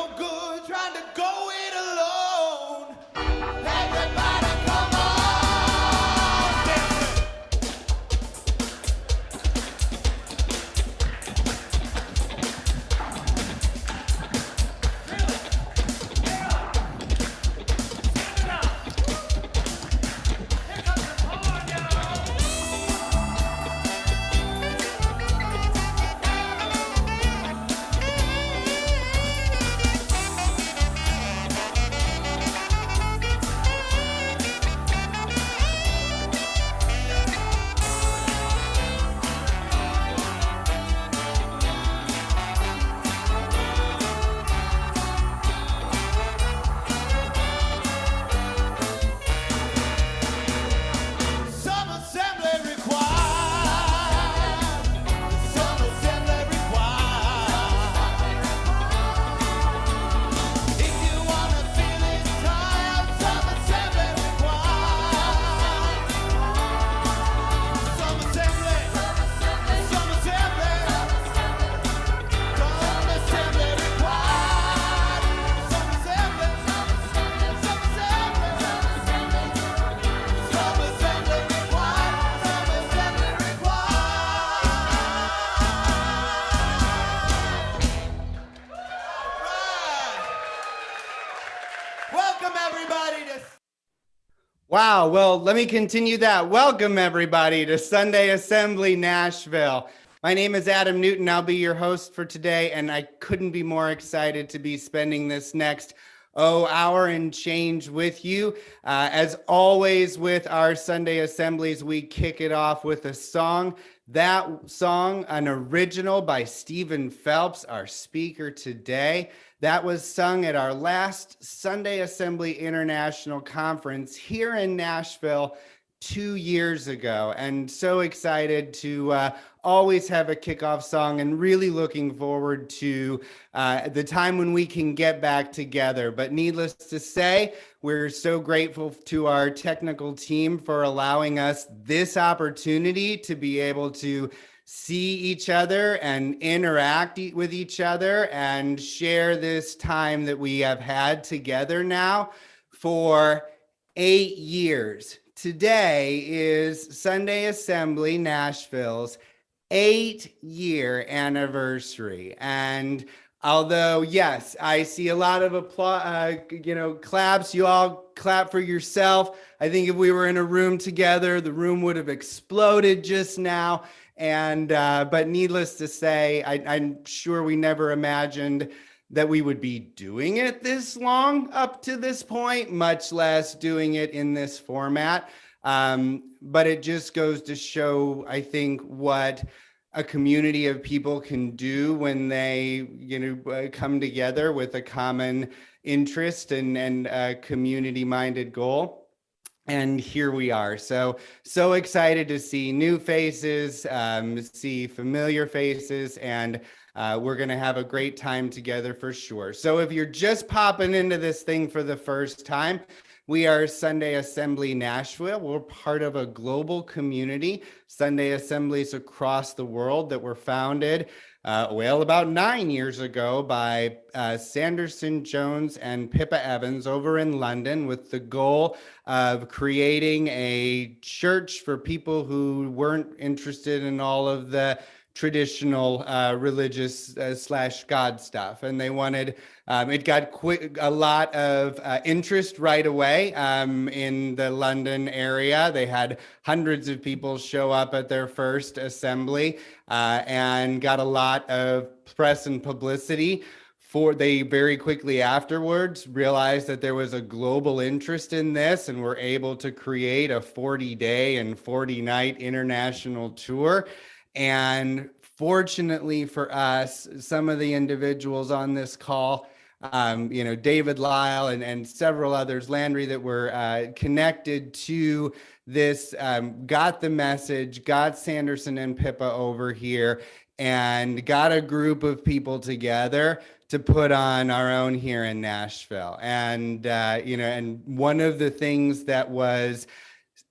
no good trying to go it alone. Everybody come on, dance. Here comes the horn, y'all. Some assembly required. Some assembly required. If you wanna feel it time, some assembly required. Some assembly. Some assembly. Some assembly required. Some assembly. Some assembly. Some assembly required. Some assembly required. Welcome everybody to. Wow, well, let me continue that. Welcome, everybody, to Sunday Assembly Nashville. My name is Adam Newton. I'll be your host for today, and I couldn't be more excited to be spending this next hour and change with you. As always, with our Sunday Assemblies, we kick it off with a song. That song, an original by Stephen Phelps, our speaker today. That was sung at our last Sunday Assembly International Conference here in Nashville 2 years ago. And so excited to always have a kickoff song and really looking forward to the time when we can get back together. But needless to say, we're so grateful to our technical team for allowing us this opportunity to be able to see each other and interact with each other and share this time that we have had together now for 8 years. Today is Sunday Assembly Nashville's 8-year anniversary. And although, yes, I see a lot of applause, claps, you all clap for yourself. I think if we were in a room together, the room would have exploded just now. And but needless to say, I'm sure we never imagined that we would be doing it this long up to this point, much less doing it in this format. But it just goes to show, I think, what a community of people can do when they, come together with a common interest and a community-minded goal. And here we are. So excited to see new faces, see familiar faces, and we're going to have a great time together for sure. So if you're just popping into this thing for the first time, we are Sunday Assembly Nashville. We're part of a global community, Sunday Assemblies across the world that were founded about 9 years ago by Sanderson Jones and Pippa Evans over in London with the goal of creating a church for people who weren't interested in all of the traditional religious / God stuff. And they wanted, it got a lot of interest right away in the London area. They had hundreds of people show up at their first assembly and got a lot of press and publicity. They very quickly afterwards realized that there was a global interest in this and were able to create a 40-day and 40-night international tour. And fortunately for us, some of the individuals on this call, David Lyle and several others, Landry, that were connected to this, got the message, got Sanderson and Pippa over here, and got a group of people together to put on our own here in Nashville. And, and one of the things that was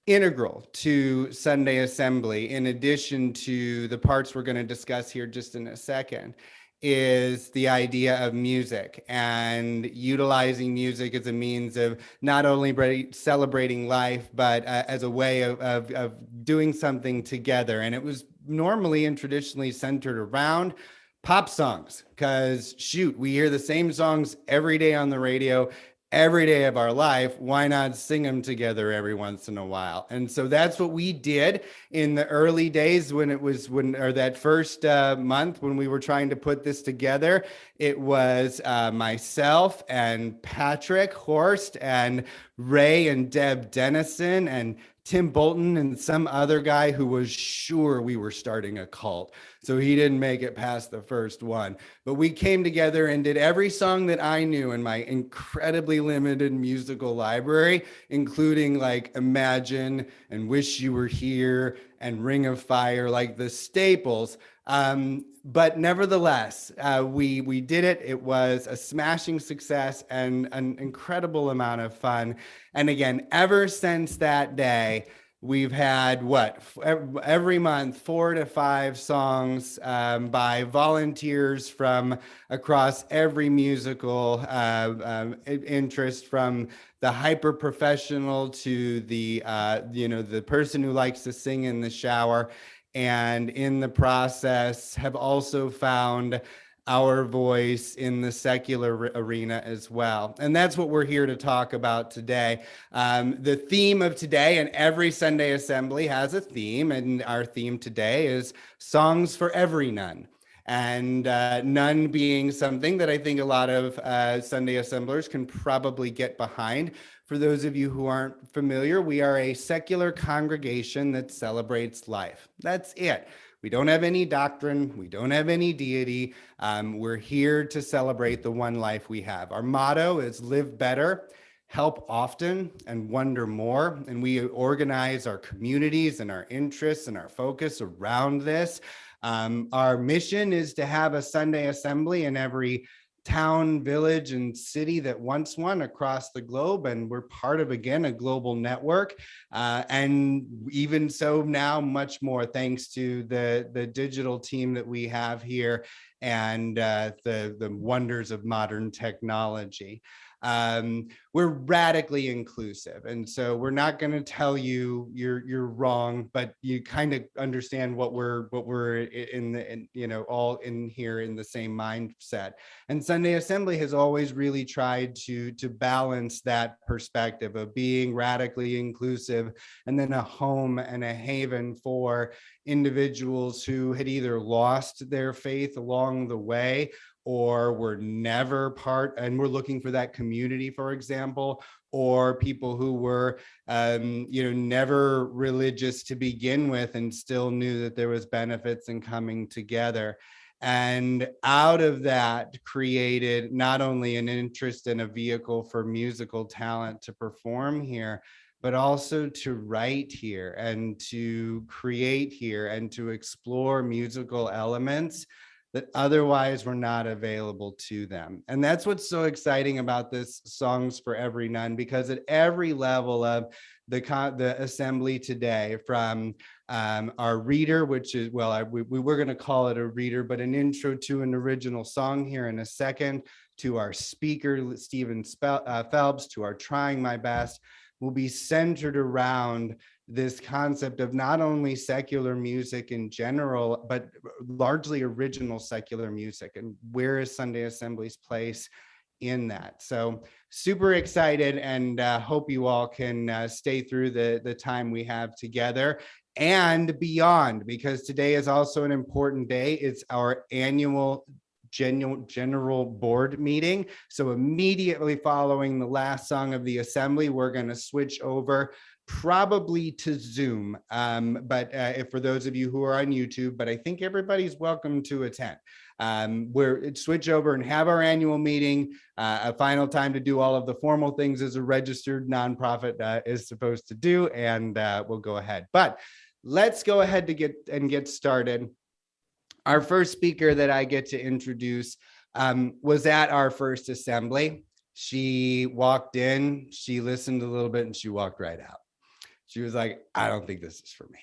integral to Sunday Assembly, in addition to the parts we're going to discuss here just in a second, is the idea of music and utilizing music as a means of not only celebrating life, but as a way of doing something together. And it was normally and traditionally centered around pop songs, because shoot, we hear the same songs every day on the radio, every day of our life. Why not sing them together every once in a while? And so that's what we did in the early days when that first month when we were trying to put this together. It was myself and Patrick Horst and Ray and Deb Dennison and Tim Bolton and some other guy who was sure we were starting a cult. So he didn't make it past the first one. But we came together and did every song that I knew in my incredibly limited musical library, including like Imagine and Wish You Were Here and Ring of Fire, like the staples. But nevertheless, we did it. It was a smashing success and an incredible amount of fun. And again, ever since that day, we've had every month 4 to 5 songs by volunteers from across every musical interest, from the hyper professional to the the person who likes to sing in the shower, and in the process have also found our voice in the secular arena as well. And that's what we're here to talk about today. The theme of today, and every Sunday assembly has a theme, and our theme today is Songs for EveryNone. And none being something that I think a lot of Sunday assemblers can probably get behind. For those of you who aren't familiar, we are a secular congregation that celebrates life. That's it. We don't have any doctrine. We don't have any deity. We're here to celebrate the one life we have. Our motto is live better, help often, and wonder more. And we organize our communities and our interests and our focus around this. Our mission is to have a Sunday assembly in every town, village, and city that wants one across the globe. And we're part of, again, a global network. And even so now, much more thanks to the digital team that we have here and the wonders of modern technology. We're radically inclusive, and so we're not going to tell you you're wrong, but you kind of understand what we're all in here in the same mindset. And Sunday Assembly has always really tried to balance that perspective of being radically inclusive and then a home and a haven for individuals who had either lost their faith along the way or were never part, and we're looking for that community, for example, or people who were, never religious to begin with and still knew that there was benefits in coming together. And out of that created not only an interest in a vehicle for musical talent to perform here, but also to write here and to create here and to explore musical elements that otherwise were not available to them. And that's what's so exciting about this Songs for EveryNone, because at every level of the assembly today, from our reader, which is, we were going to call it a reader, but an intro to an original song here in a second, to our speaker, Stephen Phelps, to our Trying My Best, will be centered around this concept of not only secular music in general, but largely original secular music. And where is Sunday Assembly's place in that? So super excited, and hope you all can stay through the time we have together and beyond, because today is also an important day. It's our annual general board meeting. So immediately following the last song of the assembly, we're going to switch over probably to Zoom. But if for those of you who are on YouTube, but I think everybody's welcome to attend. We're switch over and have our annual meeting, a final time to do all of the formal things as a registered nonprofit is supposed to do, and we'll go ahead. But let's go ahead to get started. Our first speaker that I get to introduce was at our first assembly. She walked in, she listened a little bit, and she walked right out. She was like, I don't think this is for me.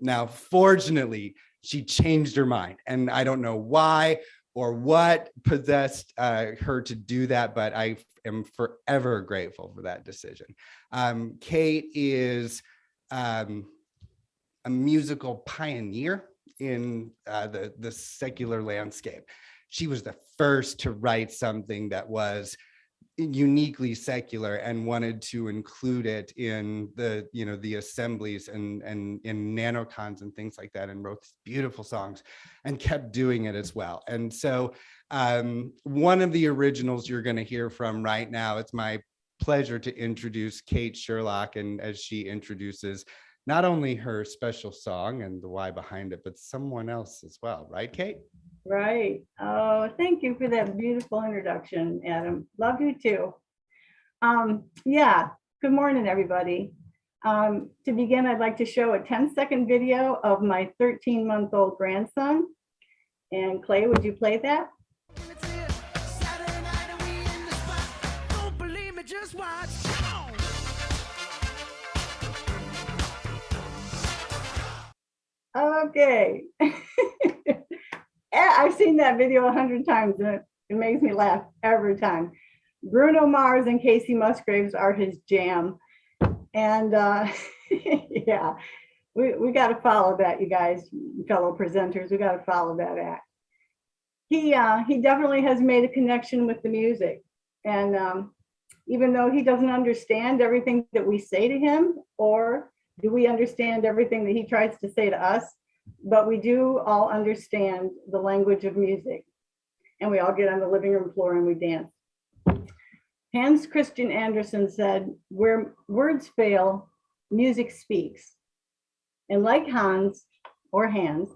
Now, fortunately, she changed her mind, and I don't know why or what possessed her to do that, but I am forever grateful for that decision. Kate is a musical pioneer in the secular landscape. She was the first to write something that was uniquely secular and wanted to include it in the assemblies and in nanocons and things like that, and wrote these beautiful songs and kept doing it as well. And so one of the originals you're going to hear from right now, it's my pleasure to introduce Kate Sherlock, and as she introduces not only her special song and the why behind it, but someone else as well, right, Kate? Right. Oh, thank you for that beautiful introduction, Adam. Love you too. Yeah, good morning, everybody. To begin, I'd like to show a 10-second video of my 13-month-old grandson. And Clay, would you play that? Okay. I've seen that video 100 times and it makes me laugh every time. Bruno Mars and Casey Musgraves are his jam. And yeah, we got to follow that, you guys, fellow presenters. We got to follow that act. He definitely has made a connection with the music. And even though he doesn't understand everything that we say to him, or do we understand everything that he tries to say to us, but we do all understand the language of music, and we all get on the living room floor and we dance. Hans Christian Andersen said, "Where words fail, music speaks." And like Hans, some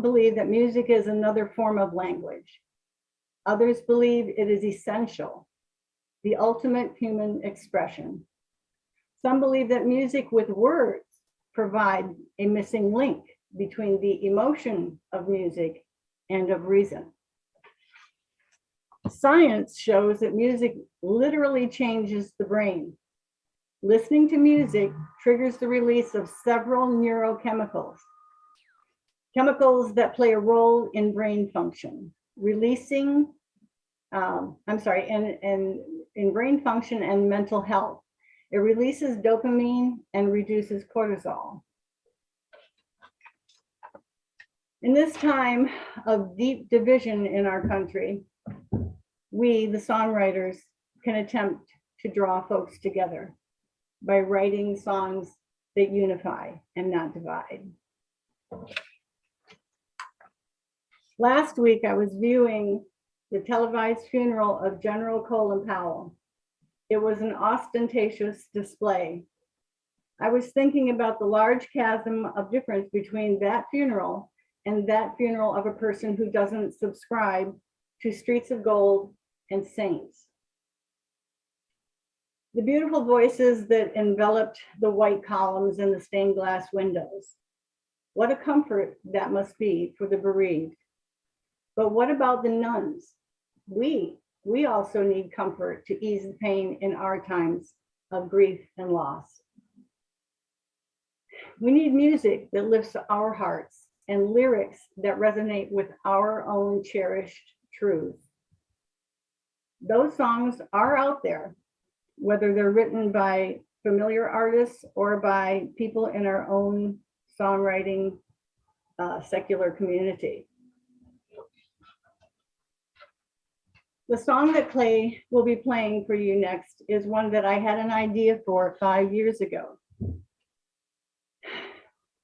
believe that music is another form of language. Others believe it is essential, the ultimate human expression. Some believe that music with words provide a missing link between the emotion of music and of reason. Science shows that music literally changes the brain. Listening to music triggers the release of several neurochemicals, chemicals that play a role in brain function, in brain function and mental health. It releases dopamine and reduces cortisol. In this time of deep division in our country, we, the songwriters, can attempt to draw folks together by writing songs that unify and not divide. Last week, I was viewing the televised funeral of General Colin Powell. It was an ostentatious display. I was thinking about the large chasm of difference between that funeral and that funeral of a person who doesn't subscribe to streets of gold and saints. The beautiful voices that enveloped the white columns and the stained glass windows. What a comfort that must be for the bereaved. But what about the nuns? We also need comfort to ease the pain in our times of grief and loss. We need music that lifts our hearts and lyrics that resonate with our own cherished truths. Those songs are out there, whether they're written by familiar artists or by people in our own songwriting secular community. The song that Clay will be playing for you next is one that I had an idea for 5 years ago.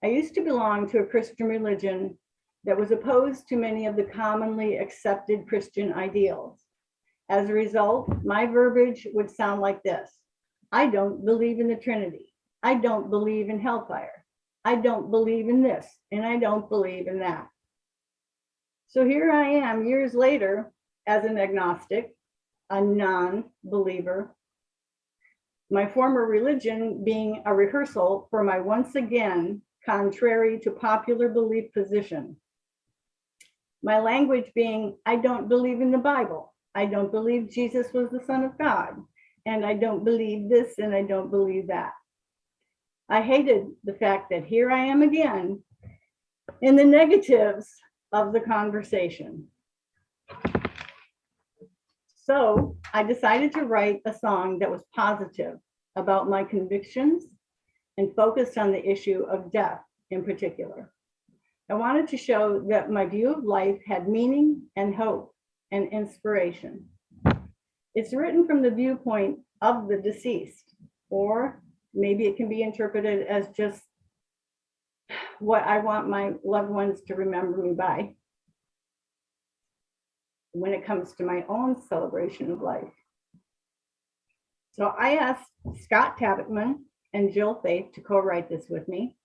I used to belong to a Christian religion that was opposed to many of the commonly accepted Christian ideals. As a result, my verbiage would sound like this: I don't believe in the Trinity. I don't believe in hellfire. I don't believe in this, and I don't believe in that. So here I am years later, as an agnostic, a non-believer, my former religion being a rehearsal for my once again contrary to popular belief position. My language being, I don't believe in the Bible. I don't believe Jesus was the Son of God. And I don't believe this and I don't believe that. I hated the fact that here I am again in the negatives of the conversation. So I decided to write a song that was positive about my convictions and focused on the issue of death in particular. I wanted to show that my view of life had meaning and hope and inspiration. It's written from the viewpoint of the deceased, or maybe it can be interpreted as just what I want my loved ones to remember me by when it comes to my own celebration of life. So I asked Scott Tabitman and Jill Faith to co-write this with me.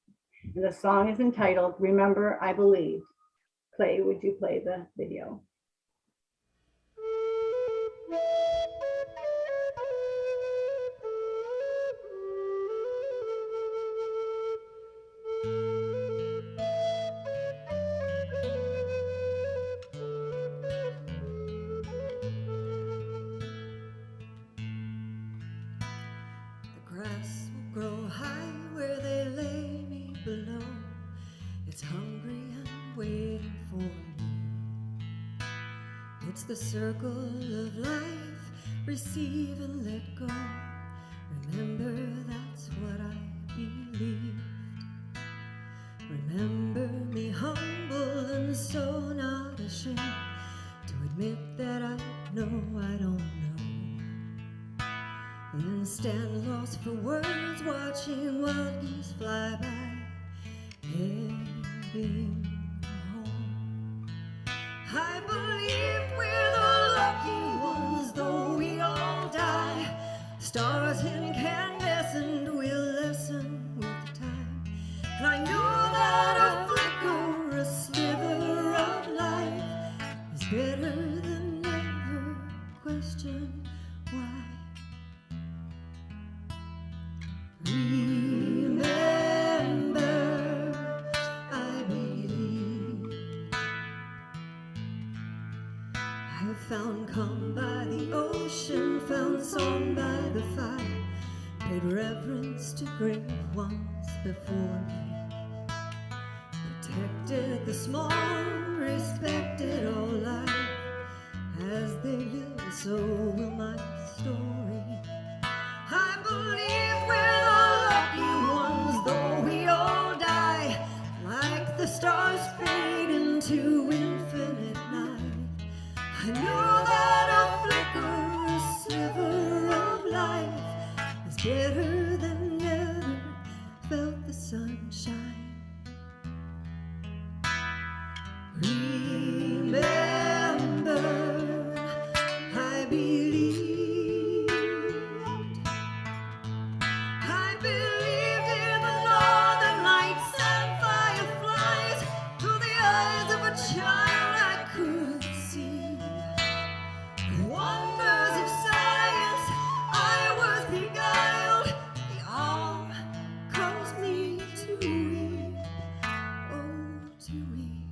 And the song is entitled Remember I Believe. Clay, would you play the video? The grass will grow high where they lay me below. It's hungry and waiting for me. It's the circle of life, receive and let go. Remember, that's what I believed. Remember me humble and so not ashamed to admit that I know I don't know. Then stand lost for words, watching wild geese fly by, heading home. I believe we're the lucky ones, though we all die. Stars incandescent will lessen with time. And I know that a flicker, a sliver of life is better than never question why. Remember, I believe. I've found calm by the ocean, found song by the fire, paid reverence to great ones before me, protected the small, respected all life. As they live, so will my story. I believe we're the lucky ones, though we all die. Like the stars fade into infinite night, I know that a flicker, a sliver of life is better than never felt the sunshine. Remember, I believed. I believed in the northern lights and fireflies. Through the eyes of a child I could see the wonders of science. I was beguiled. They all caused me to weep. Oh, to weep.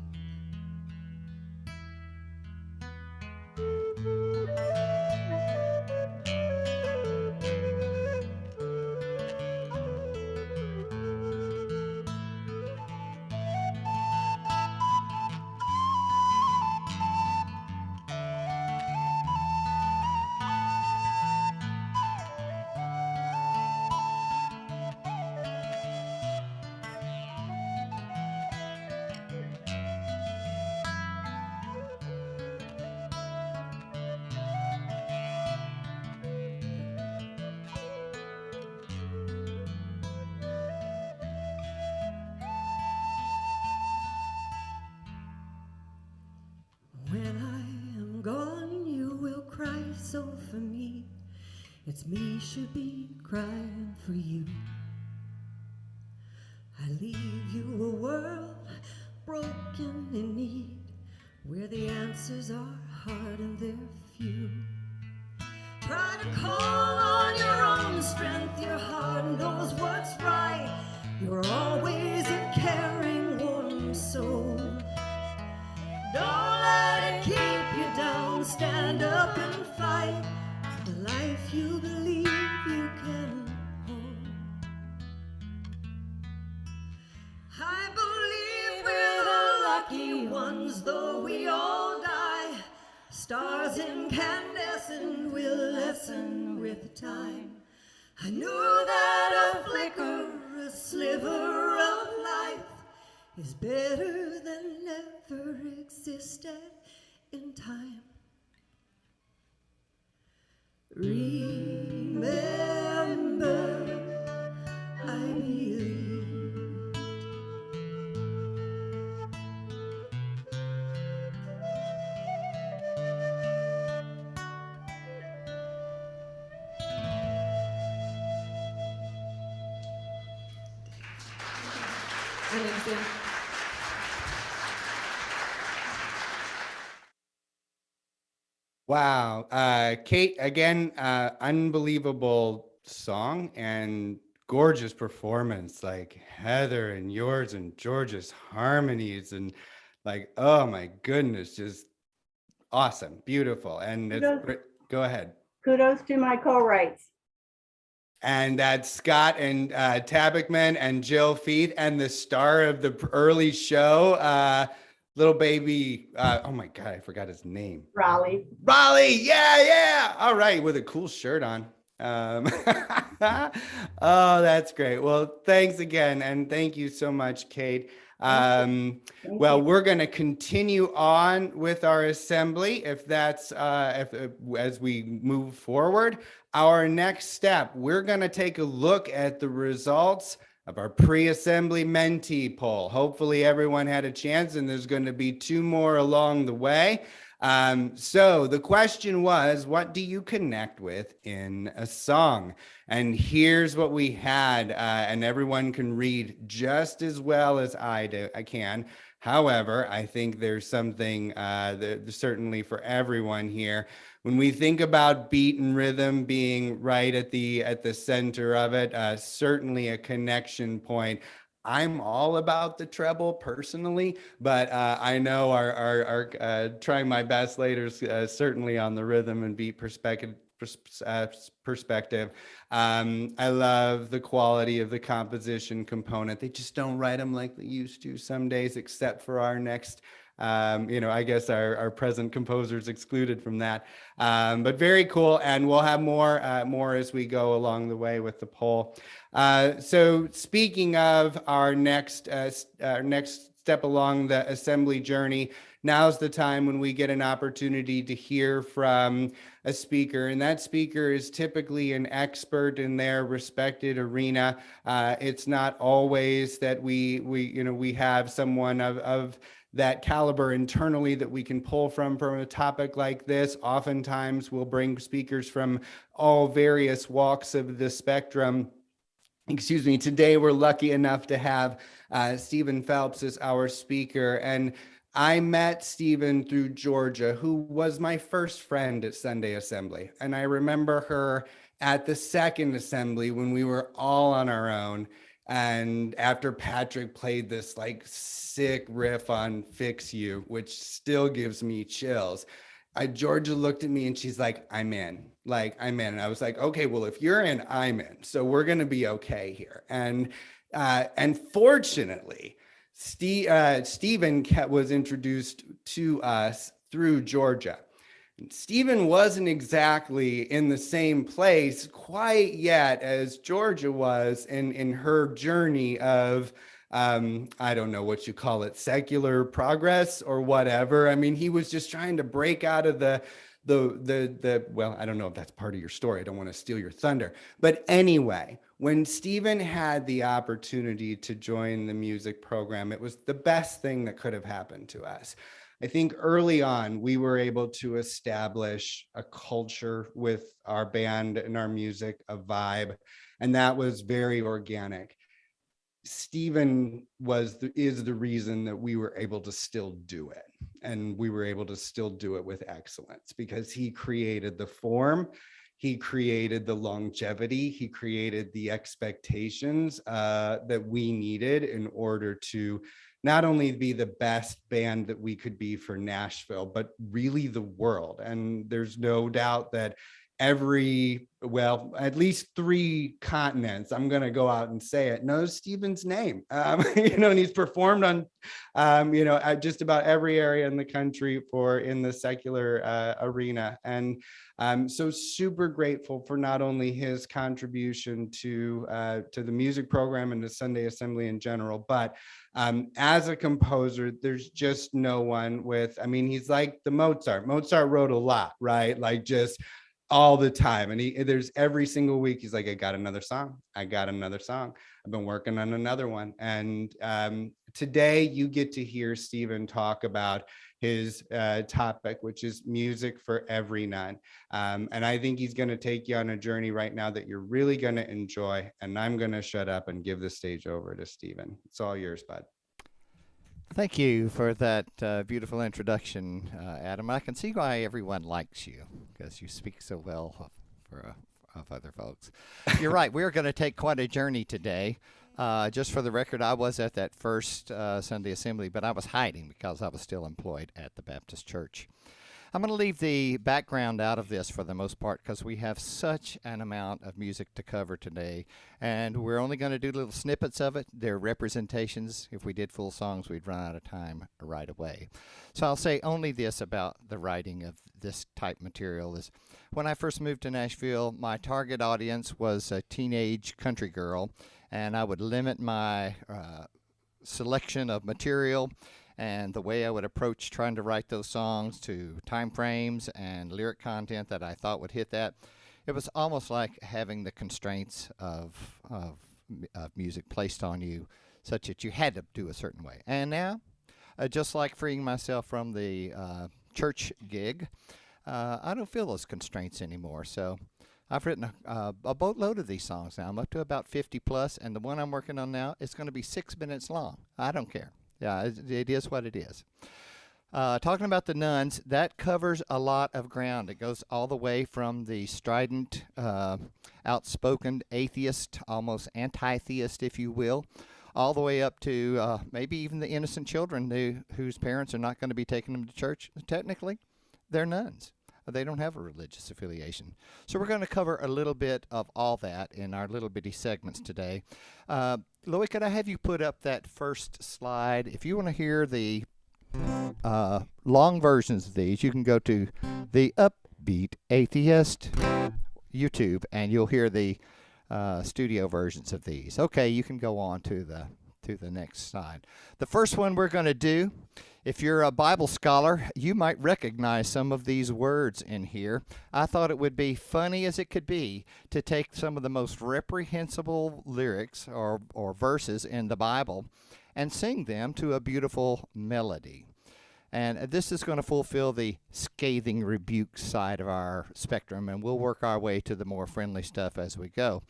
When I am gone, you will cry so for me. It's me should be crying for you. I leave you a world broken in need, where the answers are hard and they're few. Try to call on your own strength, your heart knows what's right. You're always a caring, warm soul. Don't let it keep you down, stand up and fight for the life you believe you can hold. I believe we're the lucky ones, though we all die. Stars incandescent will lessen with time. I knew that a flicker, a sliver of life is better than never existed in time. Remember, I believe. My name's Ann. Wow. Kate, again, unbelievable song and gorgeous performance, like Heather and yours and George's harmonies and like, oh my goodness, just awesome, beautiful. And it's Kudos. go ahead. Kudos to my co-writes. And that's Scott and Tabachman and Jill Feith and the star of the early show, little baby. Oh my God, I forgot his name. Raleigh. Raleigh, yeah. All right, with a cool shirt on. Oh, that's great. Well, thanks again, and thank you so much, Kate. Thank Well, you. we're going to continue on with our assembly. If that's as we move forward, our next step, we're going to take a look at the results of our pre-assembly mentee poll. Hopefully everyone had a chance, and there's going to be 2 more along the way. So the question was, what do you connect with in a song? And here's what we had, and everyone can read just as well as I can. However, I think there's something certainly for everyone here. When we think about beat and rhythm being right at the center of it, certainly a connection point. I'm all about the treble personally, but I know our trying my best later, certainly on the rhythm and beat perspective. I love the quality of the composition component. They just don't write them like they used to some days, except for our next, I guess our present composers excluded from that. But very cool, and we'll have more as we go along the way with the poll. So speaking of our next step along the assembly journey, now's the time when we get an opportunity to hear from a speaker, and that speaker is typically an expert in their respected arena. It's not always that we have someone of that caliber internally that we can pull from a topic like this. Oftentimes we'll bring speakers from all various walks of the spectrum. Excuse me, today we're lucky enough to have Stephen Phelps as our speaker. And I met Stephen through Georgia, who was my first friend at Sunday Assembly. And I remember her at the second assembly when we were all on our own. And after Patrick played this like sick riff on Fix You, which still gives me chills, Georgia looked at me and she's like, I'm in. And I was like, okay, well, if you're in, I'm in. So we're going to be okay here. And fortunately, Stephen was introduced to us through Georgia. Stephen wasn't exactly in the same place quite yet as Georgia was in her journey of, I don't know what you call it, secular progress or whatever. I mean, he was just trying to break out of the well, I don't know if that's part of your story. I don't want to steal your thunder. But anyway, when Stephen had the opportunity to join the music program, it was the best thing that could have happened to us. I think early on, we were able to establish a culture with our band and our music, a vibe, and that was very organic. Stephen is the reason that we were able to still do it, and we were able to still do it with excellence because he created the form, he created the longevity, he created the expectations that we needed in order to not only be the best band that we could be for Nashville, but really the world. And there's no doubt that at least 3 continents. I'm going to go out and say it. Knows Stephen's name, and he's performed on, at just about every area in the country in the secular arena. And I'm so super grateful for not only his contribution to the music program and to Sunday Assembly in general, but as a composer, there's just no one he's like the Mozart. Mozart wrote a lot, right? Like just all the time. And there's every single week, he's like, I got another song. I've been working on another one. And today you get to hear Stephen talk about his topic, which is music for EveryNone. And I think he's going to take you on a journey right now that you're really going to enjoy. And I'm going to shut up and give the stage over to Stephen. It's all yours, bud. Thank you for that beautiful introduction, Adam. I can see why everyone likes you, because you speak so well of other folks. You're right. We're going to take quite a journey today. Just for the record, I was at that first Sunday Assembly, but I was hiding because I was still employed at the Baptist Church. I'm going to leave the background out of this for the most part because we have such an amount of music to cover today, and we're only going to do little snippets of it. They're representations. If we did full songs, we'd run out of time right away. So I'll say only this about the writing of this type material is when I first moved to Nashville, my target audience was a teenage country girl, and I would limit my selection of material and the way I would approach trying to write those songs to time frames and lyric content that I thought would hit that. It was almost like having the constraints of music placed on you such that you had to do a certain way. And now, just like freeing myself from the church gig, I don't feel those constraints anymore. So I've written a boatload of these songs now. I'm up to about 50 plus, and the one I'm working on now is going to be 6 minutes long. I don't care. Yeah, it is what it is. Talking about the nuns, that covers a lot of ground. It goes all the way from the strident, outspoken atheist, almost anti-theist, if you will, all the way up to maybe even the innocent children whose parents are not going to be taking them to church. Technically, they're nuns. They don't have a religious affiliation. So we're going to cover a little bit of all that in our little bitty segments today. Louie, could I have you put up that first slide? If you want to hear the long versions of these, you can go to the Upbeat Atheist YouTube, and you'll hear the studio versions of these. Okay, you can go on to the next slide. The first one we're going to do, if you're a Bible scholar, you might recognize some of these words in here. I thought it would be funny as it could be to take some of the most reprehensible lyrics or verses in the Bible and sing them to a beautiful melody. And this is going to fulfill the scathing rebuke side of our spectrum, and we'll work our way to the more friendly stuff as we go.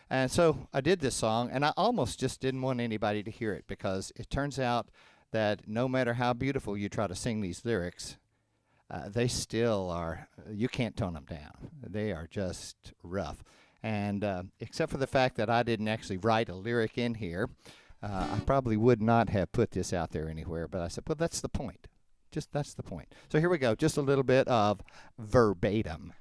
And so I did this song, and I almost just didn't want anybody to hear it because it turns out that no matter how beautiful you try to sing these lyrics, they still are, you can't tone them down. They are just rough. And except for the fact that I didn't actually write a lyric in here, I probably would not have put this out there anywhere, but I said, well, that's the point. That's the point. So here we go, just a little bit of verbatim.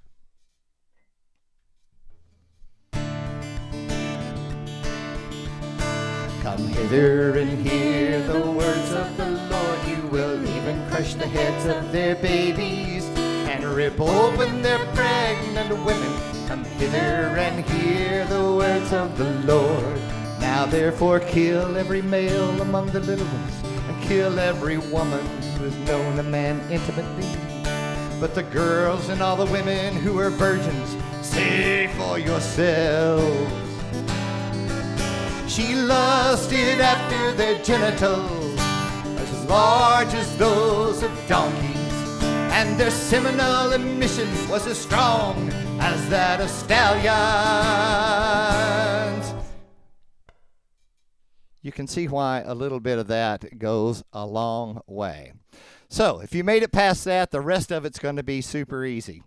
Come hither and hear the words of the Lord. You will even crush the heads of their babies and rip open their pregnant women. Come hither and hear the words of the Lord. Now therefore kill every male among the little ones, and kill every woman who has known a man intimately. But the girls and all the women who are virgins, say for yourselves. She lusted after their genitals, as large as those of donkeys, and their seminal emission was as strong as that of stallions. You can see why a little bit of that goes a long way. So if you made it past that, the rest of it's going to be super easy.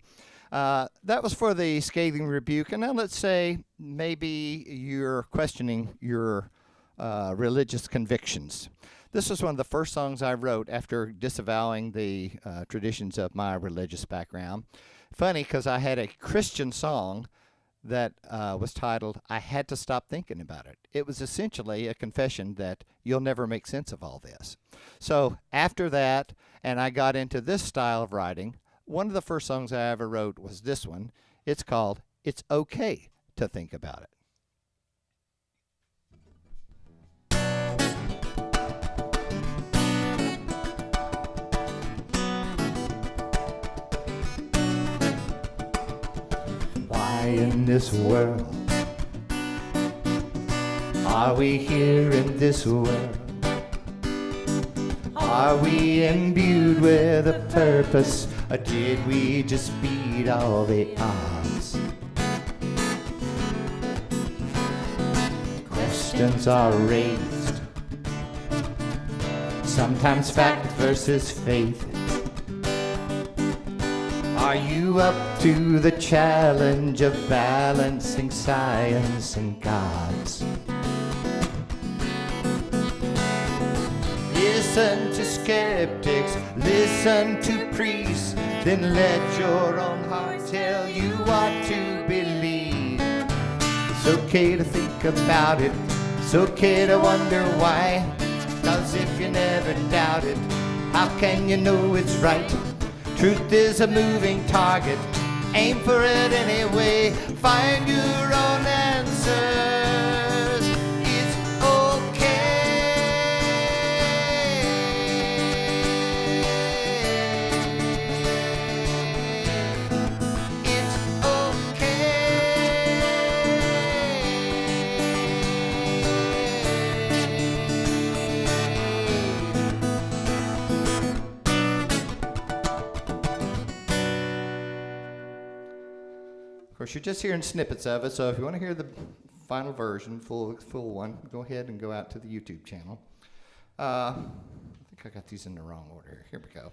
That was for the scathing rebuke. And now let's say maybe you're questioning your religious convictions. This was one of the first songs I wrote after disavowing the traditions of my religious background. Funny, because I had a Christian song that was titled, I Had to Stop Thinking About It. It was essentially a confession that you'll never make sense of all this. So after that, and I got into this style of writing, one of the first songs I ever wrote was this one. It's called It's Okay to Think About It. Why in this world are we here in this world? Are we imbued with a purpose, or did we just beat all the odds? Questions are raised, sometimes fact versus faith. Are you up to the challenge of balancing science and gods? Listen to skeptics, listen to priests, then let your own heart tell you what to believe. It's okay to think about it, it's okay to wonder why. 'Cause if you never doubt it, how can you know it's right? Truth is a moving target, aim for it anyway, find your own answers. It's okay. It's Of course, you're just hearing snippets of it, so if you want to hear the final version, full one, go ahead and go out to the YouTube channel. I think I got these in the wrong order. Here we go.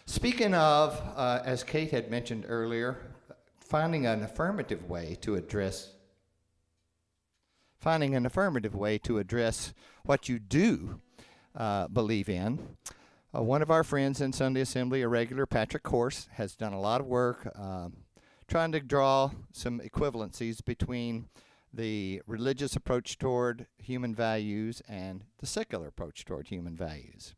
Speaking of, as Kate had mentioned earlier, finding an affirmative way to address what you do believe in. One of our friends in Sunday Assembly, a regular, Patrick Corse, has done a lot of work trying to draw some equivalencies between the religious approach toward human values and the secular approach toward human values.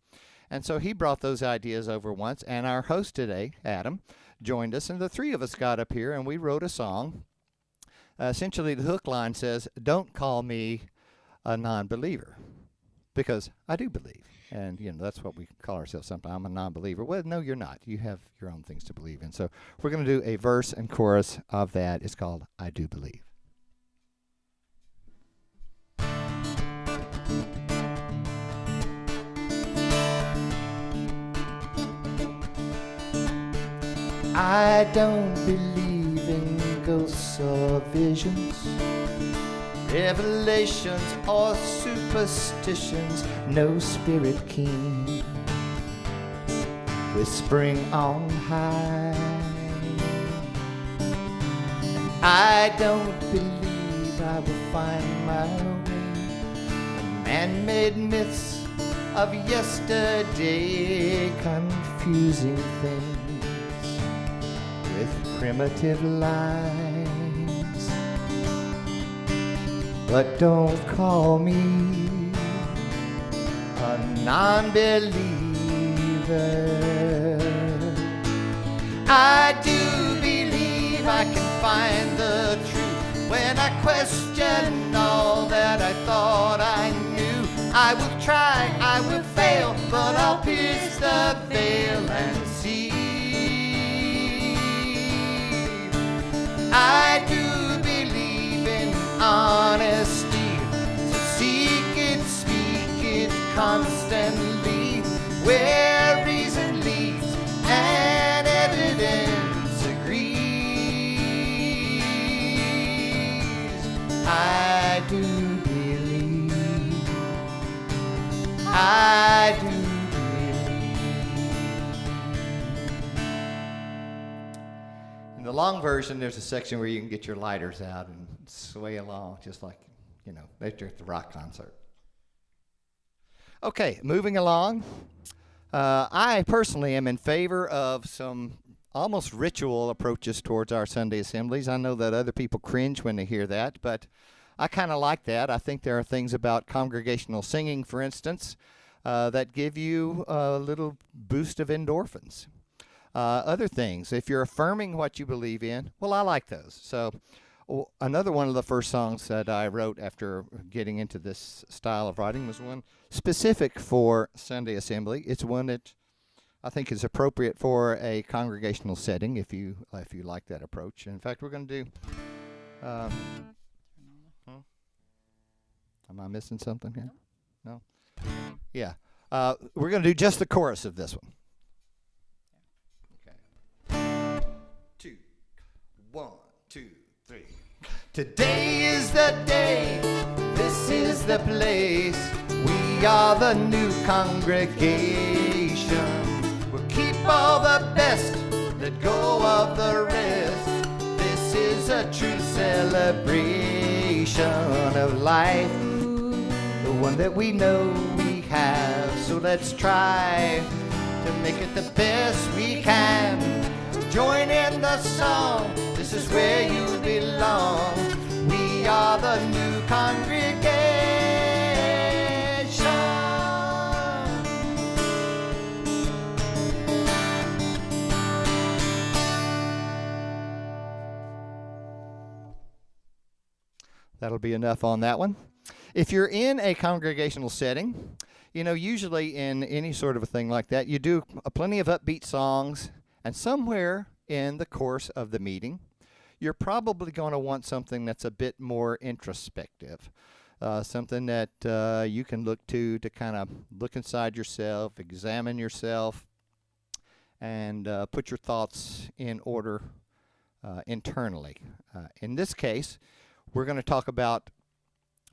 And so he brought those ideas over once, and our host today, Adam, joined us, and the three of us got up here and we wrote a song. Essentially, the hook line says, "Don't call me a non-believer," because I do believe. And, that's what we call ourselves sometimes. I'm a non-believer. Well, no, you're not. You have your own things to believe in. So we're going to do a verse and chorus of that. It's called I Do Believe. I don't believe in ghosts or visions, revelations or superstitions, no spirit king whispering on high. I don't believe I will find my way. The man-made myths of yesterday, confusing things with primitive lies. But don't call me a non-believer. I do believe I can find the truth when I question all that I thought I knew. I will try, I will fail, but I'll pierce the veil and see. I do believe in honesty, so seek it, speak it constantly, where reason leads and evidence agrees. I do believe, I do believe. In the long version, there's a section where you can get your lighters out and sway along, just like, they're at the rock concert. Okay, moving along. I personally am in favor of some almost ritual approaches towards our Sunday assemblies. I know that other people cringe when they hear that, but I kind of like that. I think there are things about congregational singing, for instance, that give you a little boost of endorphins. Other things, if you're affirming what you believe in, well, I like those. So another one of the first songs that I wrote after getting into this style of writing was one specific for Sunday assembly. It's one that I think is appropriate for a congregational setting if you like that approach. In fact, we're going to do. Am I missing something here? No. Yeah. We're going to do just the chorus of this one. Okay. 2, 1, 2, 3. Today is the day. This is the place. We are the new congregation. We'll keep all the best, let go of the rest. This is a true celebration of life, the one that we know we have. So let's try to make it the best we can. Join in the song, this is where you belong. We are the new congregation. That'll be enough on that one. If you're in a congregational setting, usually in any sort of a thing like that, you do plenty of upbeat songs, and somewhere in the course of the meeting, you're probably going to want something that's a bit more introspective, something that you can look to kind of look inside yourself, examine yourself, and put your thoughts in order internally. In this case, we're going to talk about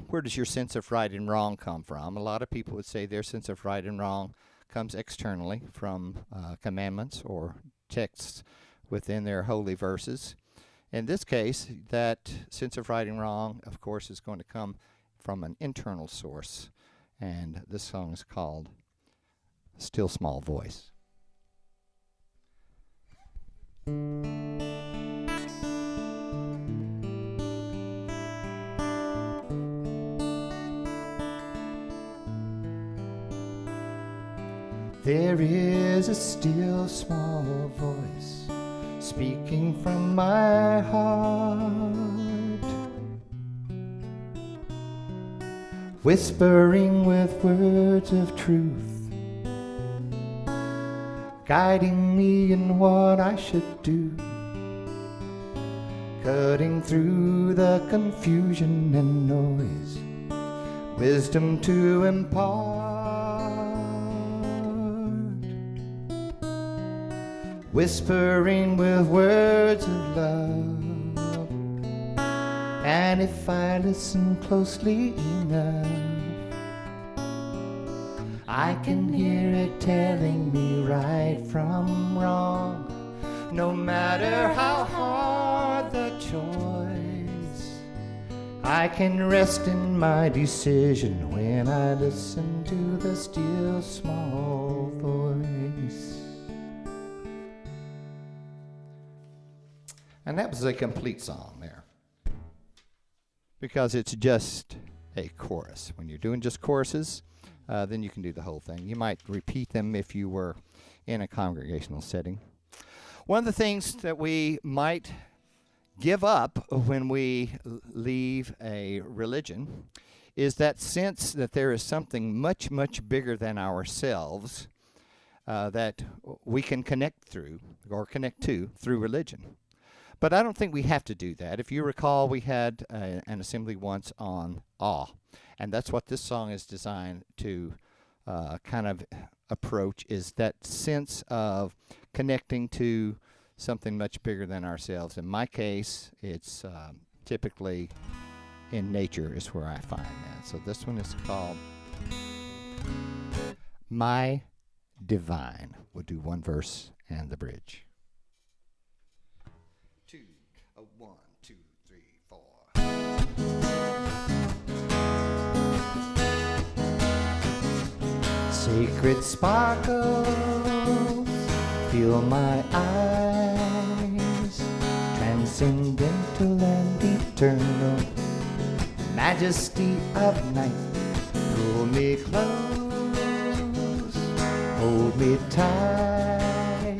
where does your sense of right and wrong come from. A lot of people would say their sense of right and wrong comes externally from commandments or texts within their holy verses. In this case, that sense of right and wrong, of course, is going to come from an internal source. And this song is called Still Small Voice. There is a still small voice speaking from my heart, whispering with words of truth, guiding me in what I should do, cutting through the confusion and noise, wisdom to impart. Whispering with words of love, and if I listen closely enough, I can hear it telling me right from wrong. No matter how hard the choice, I can rest in my decision when I listen to the still small voice. And that was a complete song there, because it's just a chorus. When you're doing just choruses, then you can do the whole thing. You might repeat them if you were in a congregational setting. One of the things that we might give up when we leave a religion is that sense that there is something much, much bigger than ourselves that we can connect through or connect to through religion. But I don't think we have to do that. If you recall, we had an assembly once on awe, and that's what this song is designed to kind of approach, is that sense of connecting to something much bigger than ourselves. In my case, it's typically in nature is where I find that. So this one is called My Divine. We'll do one verse and the bridge. 1, 2, 3, 4. Sacred sparkles fill my eyes. transcendental and eternal majesty of night. Pull me close, hold me tight,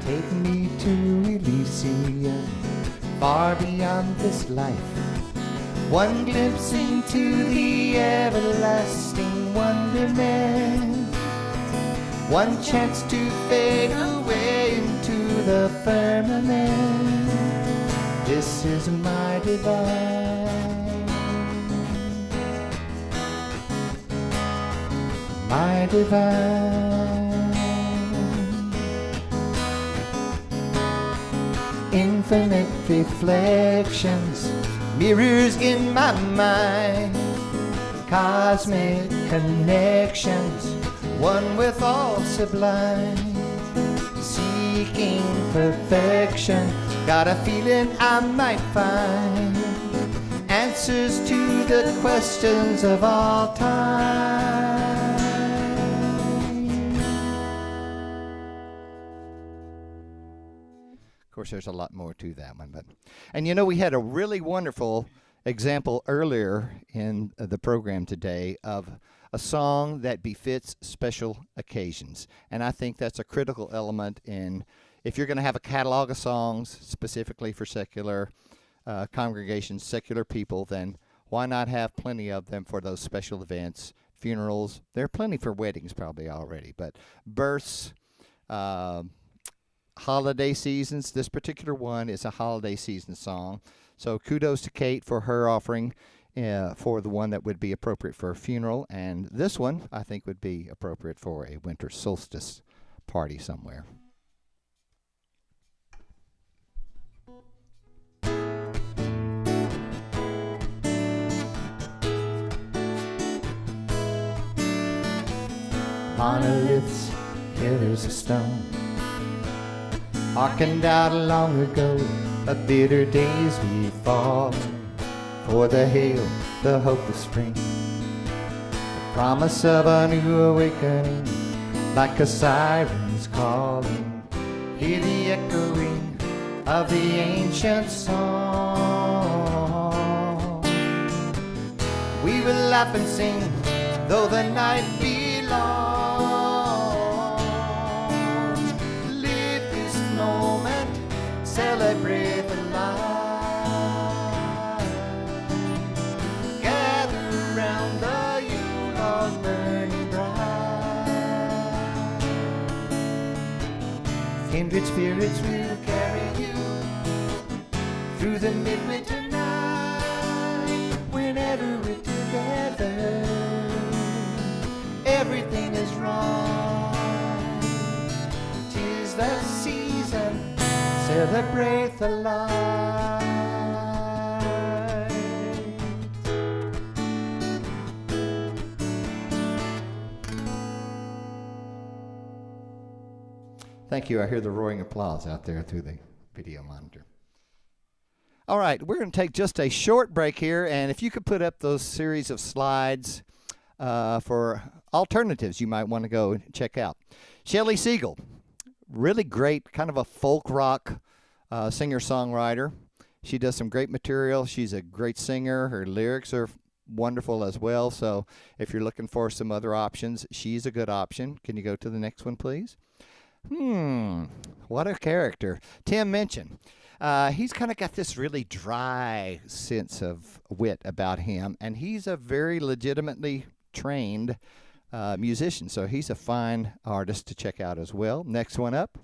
take me to Elysium, far beyond this life. One glimpse into the everlasting wonderment, one chance to fade away into the firmament. This is my divine, my divine, infinite reflections, mirrors in my mind, cosmic connections, one with all sublime, seeking perfection, got a feeling I might find answers to the questions of all time. Of course, there's a lot more to that one, and you know, we had a really wonderful example earlier in the program today of a song that befits special occasions, and I think that's a critical element in, if you're going to have a catalog of songs specifically for secular congregations, secular people, then why not have plenty of them for those special events, funerals? There are plenty for weddings probably already, but births, holiday seasons. This particular one is a holiday season song. So kudos to Kate for her offering for the one that would be appropriate for a funeral. And this one, I think, would be appropriate for a winter solstice party somewhere. Monoliths, pillars of stone, hearkened out long ago, of bitter days we fall, for the hail, the hope of spring, the promise of a new awakening, like a siren's calling, hear the echoing of the ancient song. We will laugh and sing, though the night be long. Celebrate the light. Gather round the Yule log burning bright. Kindred spirits will carry you through the midwinter night. Whenever we're together, everything is right. 'Tis the season, celebrate the light. Thank you. I hear the roaring applause out there through the video monitor. All right, we're going to take just a short break here, and if you could put up those series of slides for alternatives you might want to go check out. Shelley Siegel. Really great, kind of a folk rock singer-songwriter. She does some great material. She's a great singer. Her lyrics are wonderful as well. So if you're looking for some other options, she's a good option. Can you go to the next one, please? What a character. Tim Minchin. He's kind of got this really dry sense of wit about him, and he's a very legitimately trained musician, so he's a fine artist to check out as well. Next one up.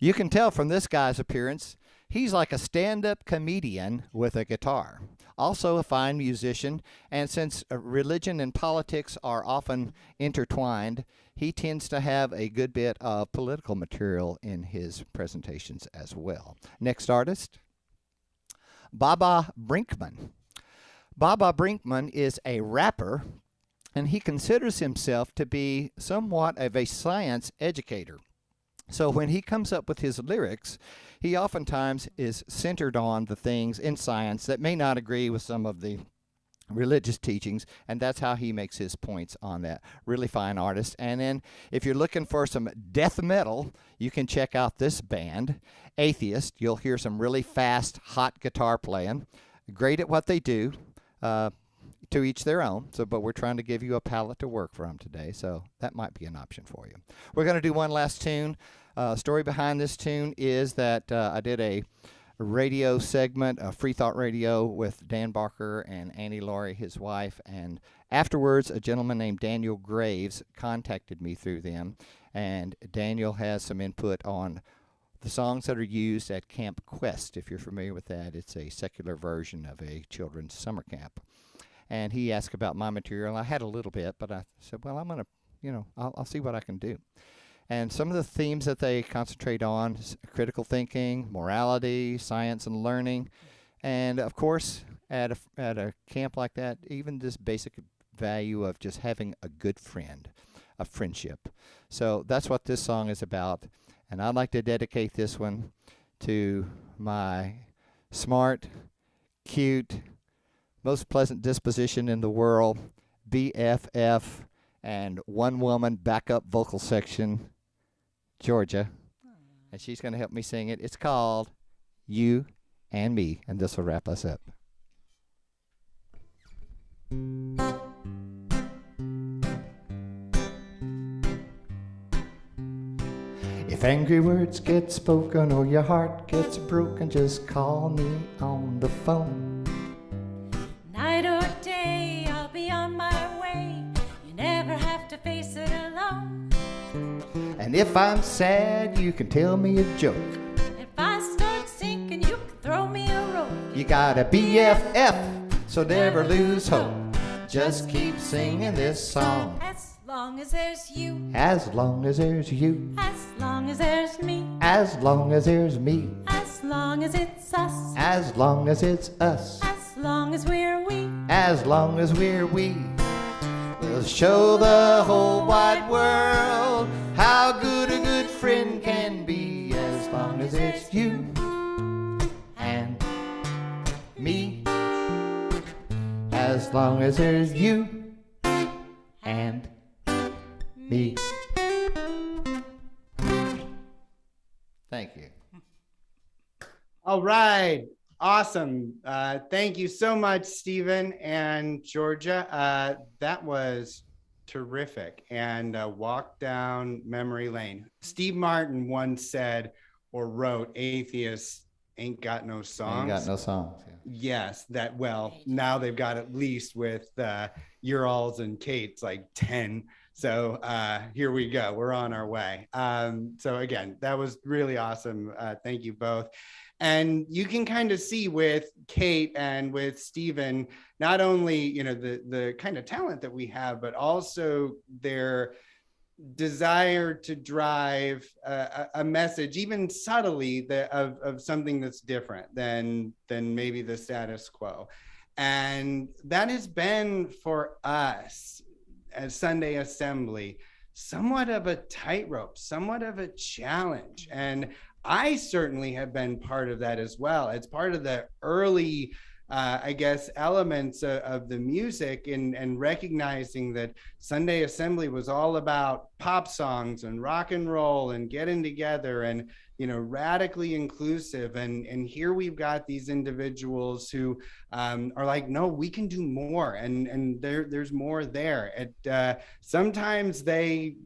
You can tell from this guy's appearance, he's like a stand-up comedian with a guitar. Also a fine musician, and since religion and politics are often intertwined, he tends to have a good bit of political material in his presentations as well. Next artist, Baba Brinkman. Baba Brinkman is a rapper, and he considers himself to be somewhat of a science educator. So when he comes up with his lyrics, he oftentimes is centered on the things in science that may not agree with some of the religious teachings, and that's how he makes his points on that. Really fine artist. And then if you're looking for some death metal, you can check out this band, Atheist. You'll hear some really fast, hot guitar playing. Great at what they do. To each their own. But we're trying to give you a palette to work from today, so that might be an option for you. We're going to do one last tune. Story behind this tune is that I did a radio segment, a Free Thought Radio, with Dan Barker and Annie Laurie, his wife, and afterwards a gentleman named Daniel Graves contacted me through them, and Daniel has some input on the songs that are used at Camp Quest. If you're familiar with that, it's a secular version of a children's summer camp. And he asked about my material. I had a little bit, but I said, well, I'm going to, I'll see what I can do. And some of the themes that they concentrate on is critical thinking, morality, science and learning. And, of course, at a camp like that, even this basic value of just having a good friend, a friendship. So that's what this song is about. And I'd like to dedicate this one to my smart, cute, most pleasant disposition in the world, BFF, and one-woman backup vocal section, Georgia. And she's going to help me sing it. It's called You and Me, and this will wrap us up. If angry words get spoken or your heart gets broken, just call me on the phone. Night or day, I'll be on my way. You never have to face it alone. And if I'm sad, you can tell me a joke. If I start sinking, you can throw me a rope. You got a BFF, so never lose hope. Just keep singing this song. As long as there's you. As long as there's you. As long as there's me. As long as there's me. As long as it's us. As long as it's us. As long as we're we. As long as we're we. We'll show the whole wide world how good a good friend can be. As long as it's you and me. As long as there's you and me. Thank you. All right. Awesome. Thank you so much, Stephen and Georgia. That was terrific, and a walk down memory lane. Steve Martin once said or wrote, atheists ain't got no songs. Ain't got no songs. Yeah. Yes, that, well, now they've got at least with Urals and Kate's like 10. So here we go. We're on our way. So again, that was really awesome. Thank you both. And you can kind of see with Kate and with Stephen, not only, the kind of talent that we have, but also their desire to drive a message, even subtly, of something that's different than maybe the status quo. And that has been for us as Sunday Assembly somewhat of a tightrope, somewhat of a challenge. And I certainly have been part of that as well. It's part of the early, elements of the music and recognizing that Sunday Assembly was all about pop songs and rock and roll and getting together and, radically inclusive. And here we've got these individuals who are like, no, we can do more. And there's more there. Sometimes they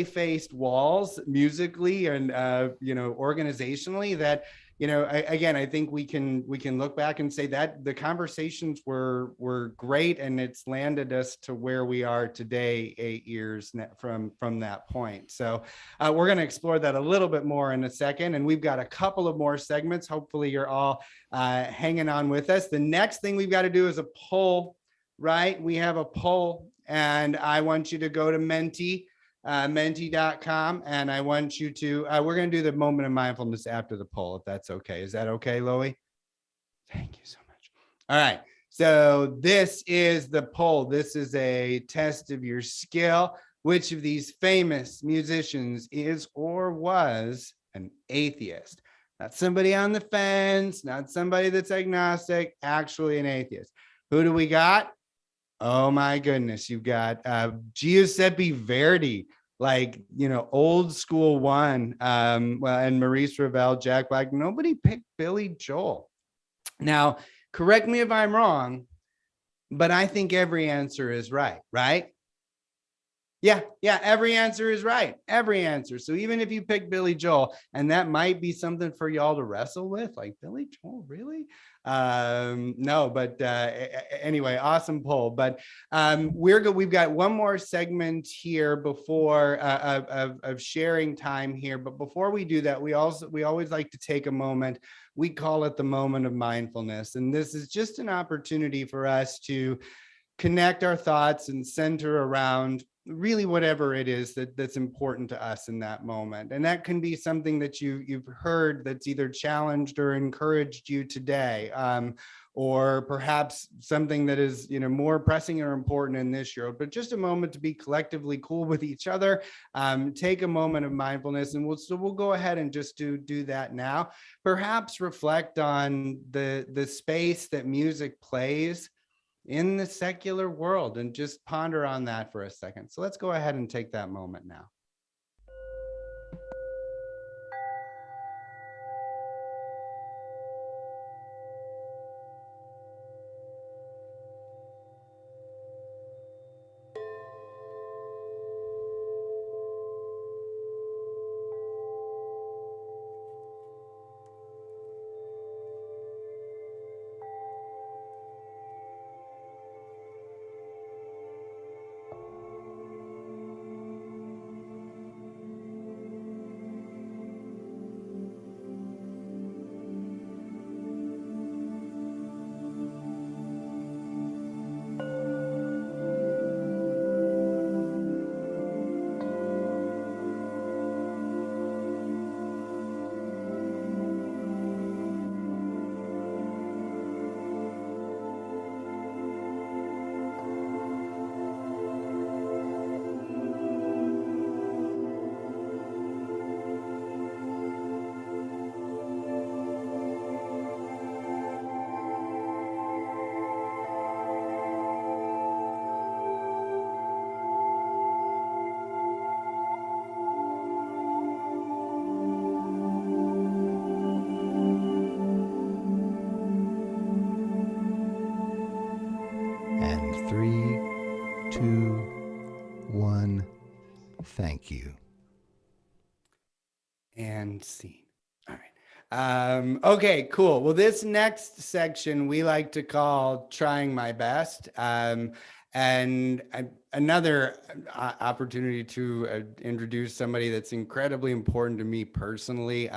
faced walls musically and, organizationally that, I think we can look back and say that the conversations were great, and it's landed us to where we are today, 8 years from that point. So we're going to explore that a little bit more in a second, and we've got a couple of more segments. Hopefully you're all hanging on with us. The next thing we've got to do is a poll, right? We have a poll, and I want you to go to menti.com, and I want you to, we're going to do the moment of mindfulness after the poll, if that's okay. Is that okay, Loie? Thank you so much. All right. So this is the poll. This is a test of your skill. Which of these famous musicians is or was an atheist? Not somebody on the fence, not somebody that's agnostic, actually an atheist. Who do we got? Oh my goodness, you've got Giuseppe Verdi, like, old school one. Well, and Maurice Ravel, Jack Black. Nobody picked Billy Joel. Now, correct me if I'm wrong, but I think every answer is right, right? Yeah, every answer is right. Every answer. So even if you pick Billy Joel, and that might be something for y'all to wrestle with, like Billy Joel, really? No, but anyway, awesome poll. But we're good. We've got one more segment here before of sharing time here. But before we do that, we always like to take a moment. We call it the moment of mindfulness, and this is just an opportunity for us to connect our thoughts and center around really whatever it is that's important to us in that moment. And that can be something that you've heard that's either challenged or encouraged you today, or perhaps something that is more pressing or important in this year. But just a moment to be collectively cool with each other. Take a moment of mindfulness, and we'll go ahead and just do that now. Perhaps reflect on the space that music plays in the secular world, and just ponder on that for a second. So let's go ahead and take that moment now. And 3, 2, 1, thank you. And scene. All right. Okay, cool. Well, this next section we like to call Trying My Best. And another opportunity to introduce somebody that's incredibly important to me personally.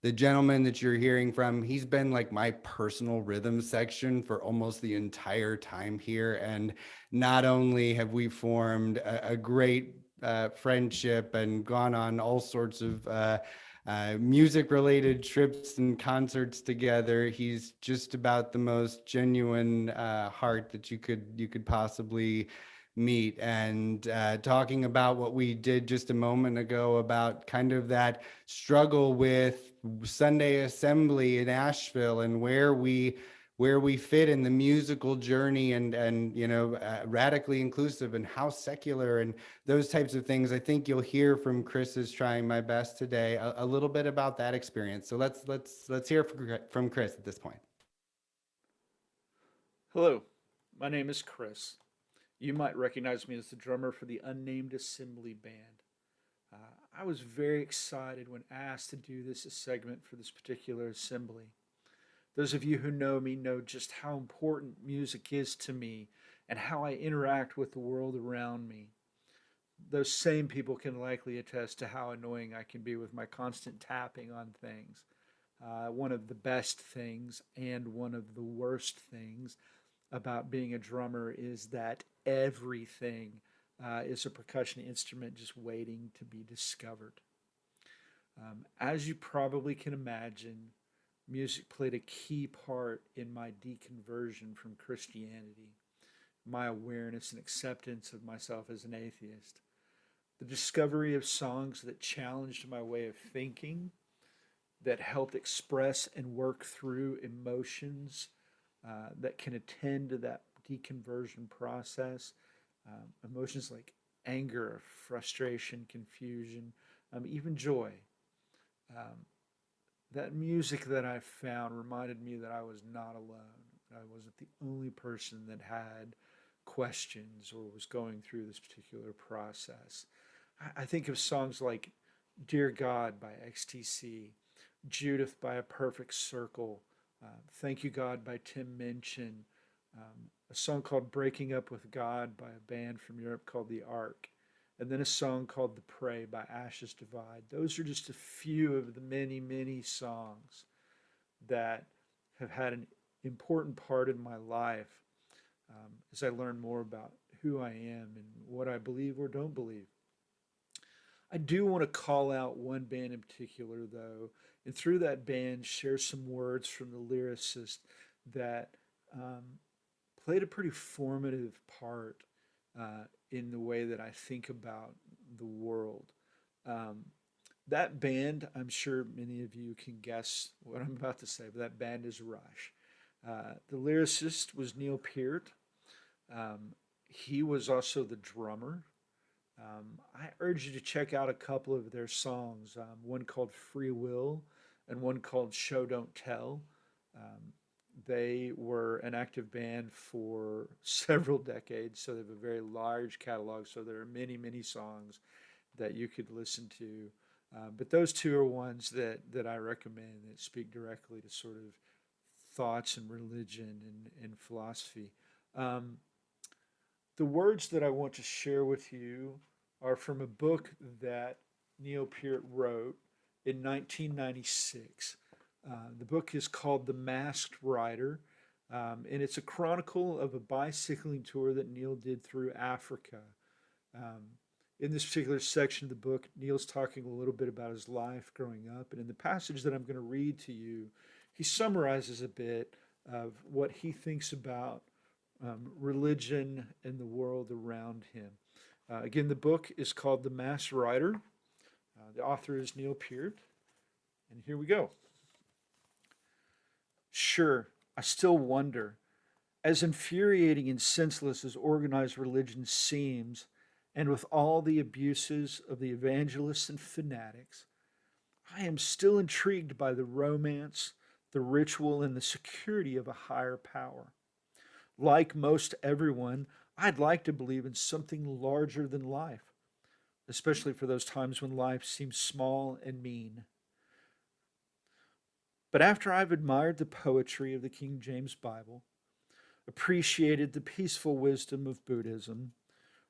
The gentleman that you're hearing from, he's been like my personal rhythm section for almost the entire time here. And not only have we formed a great friendship and gone on all sorts of music related trips and concerts together, he's just about the most genuine heart that you could possibly meet. And talking about what we did just a moment ago about kind of that struggle with Sunday assembly in Nashville, and where we fit in the musical journey, and radically inclusive, and how secular, and those types of things. I think you'll hear from Chris's Trying My Best today a little bit about that experience. So let's hear from Chris at this point. Hello, my name is Chris. You might recognize me as the drummer for the Unnamed Assembly Band. I was very excited when asked to do this segment for this particular assembly. Those of you who know me know just how important music is to me and how I interact with the world around me. Those same people can likely attest to how annoying I can be with my constant tapping on things. One of the best things and one of the worst things about being a drummer is that everything is a percussion instrument just waiting to be discovered. As you probably can imagine, music played a key part in my deconversion from Christianity, my awareness and acceptance of myself as an atheist, the discovery of songs that challenged my way of thinking, that helped express and work through emotions that can attend to that deconversion process. Emotions like anger, frustration, confusion, even joy. Um, that music that I found reminded me that I was not alone. I wasn't the only person that had questions or was going through this particular process. I think of songs like Dear God by XTC, Judith by A Perfect Circle, Thank You God by Tim Minchin, a song called Breaking Up with God by a band from Europe called The Ark, and then a song called The Prey by Ashes Divide. Those are just a few of the many, many songs that have had an important part in my life as I learn more about who I am and what I believe or don't believe. I do want to call out one band in particular, though, and through that band, share some words from the lyricist that um, played a pretty formative part in the way that I think about the world. Um, that band, I'm sure many of you can guess what I'm about to say, but that band is Rush. The lyricist was Neil Peart. He was also the drummer. I urge you to check out a couple of their songs, one called Free Will and one called Show Don't Tell. Um, they were an active band for several decades, so they have a very large catalog. So there are many, many songs that you could listen to. But those two are ones that I recommend that speak directly to sort of thoughts and religion and philosophy. Um, the words that I want to share with you are from a book that Neil Peart wrote in 1996. The book is called The Masked Rider, and it's a chronicle of a bicycling tour that Neil did through Africa. Um, in this particular section of the book, Neil's talking a little bit about his life growing up, and in the passage that I'm going to read to you, he summarizes a bit of what he thinks about religion and the world around him. Again, the book is called The Masked Rider. The author is Neil Peart. And here we go. Sure, I still wonder, as infuriating and senseless as organized religion seems, and with all the abuses of the evangelists and fanatics, I am still intrigued by the romance, the ritual, and the security of a higher power. Like most everyone, I'd like to believe in something larger than life, especially for those times when life seems small and mean. But after I've admired the poetry of the King James Bible, appreciated the peaceful wisdom of Buddhism,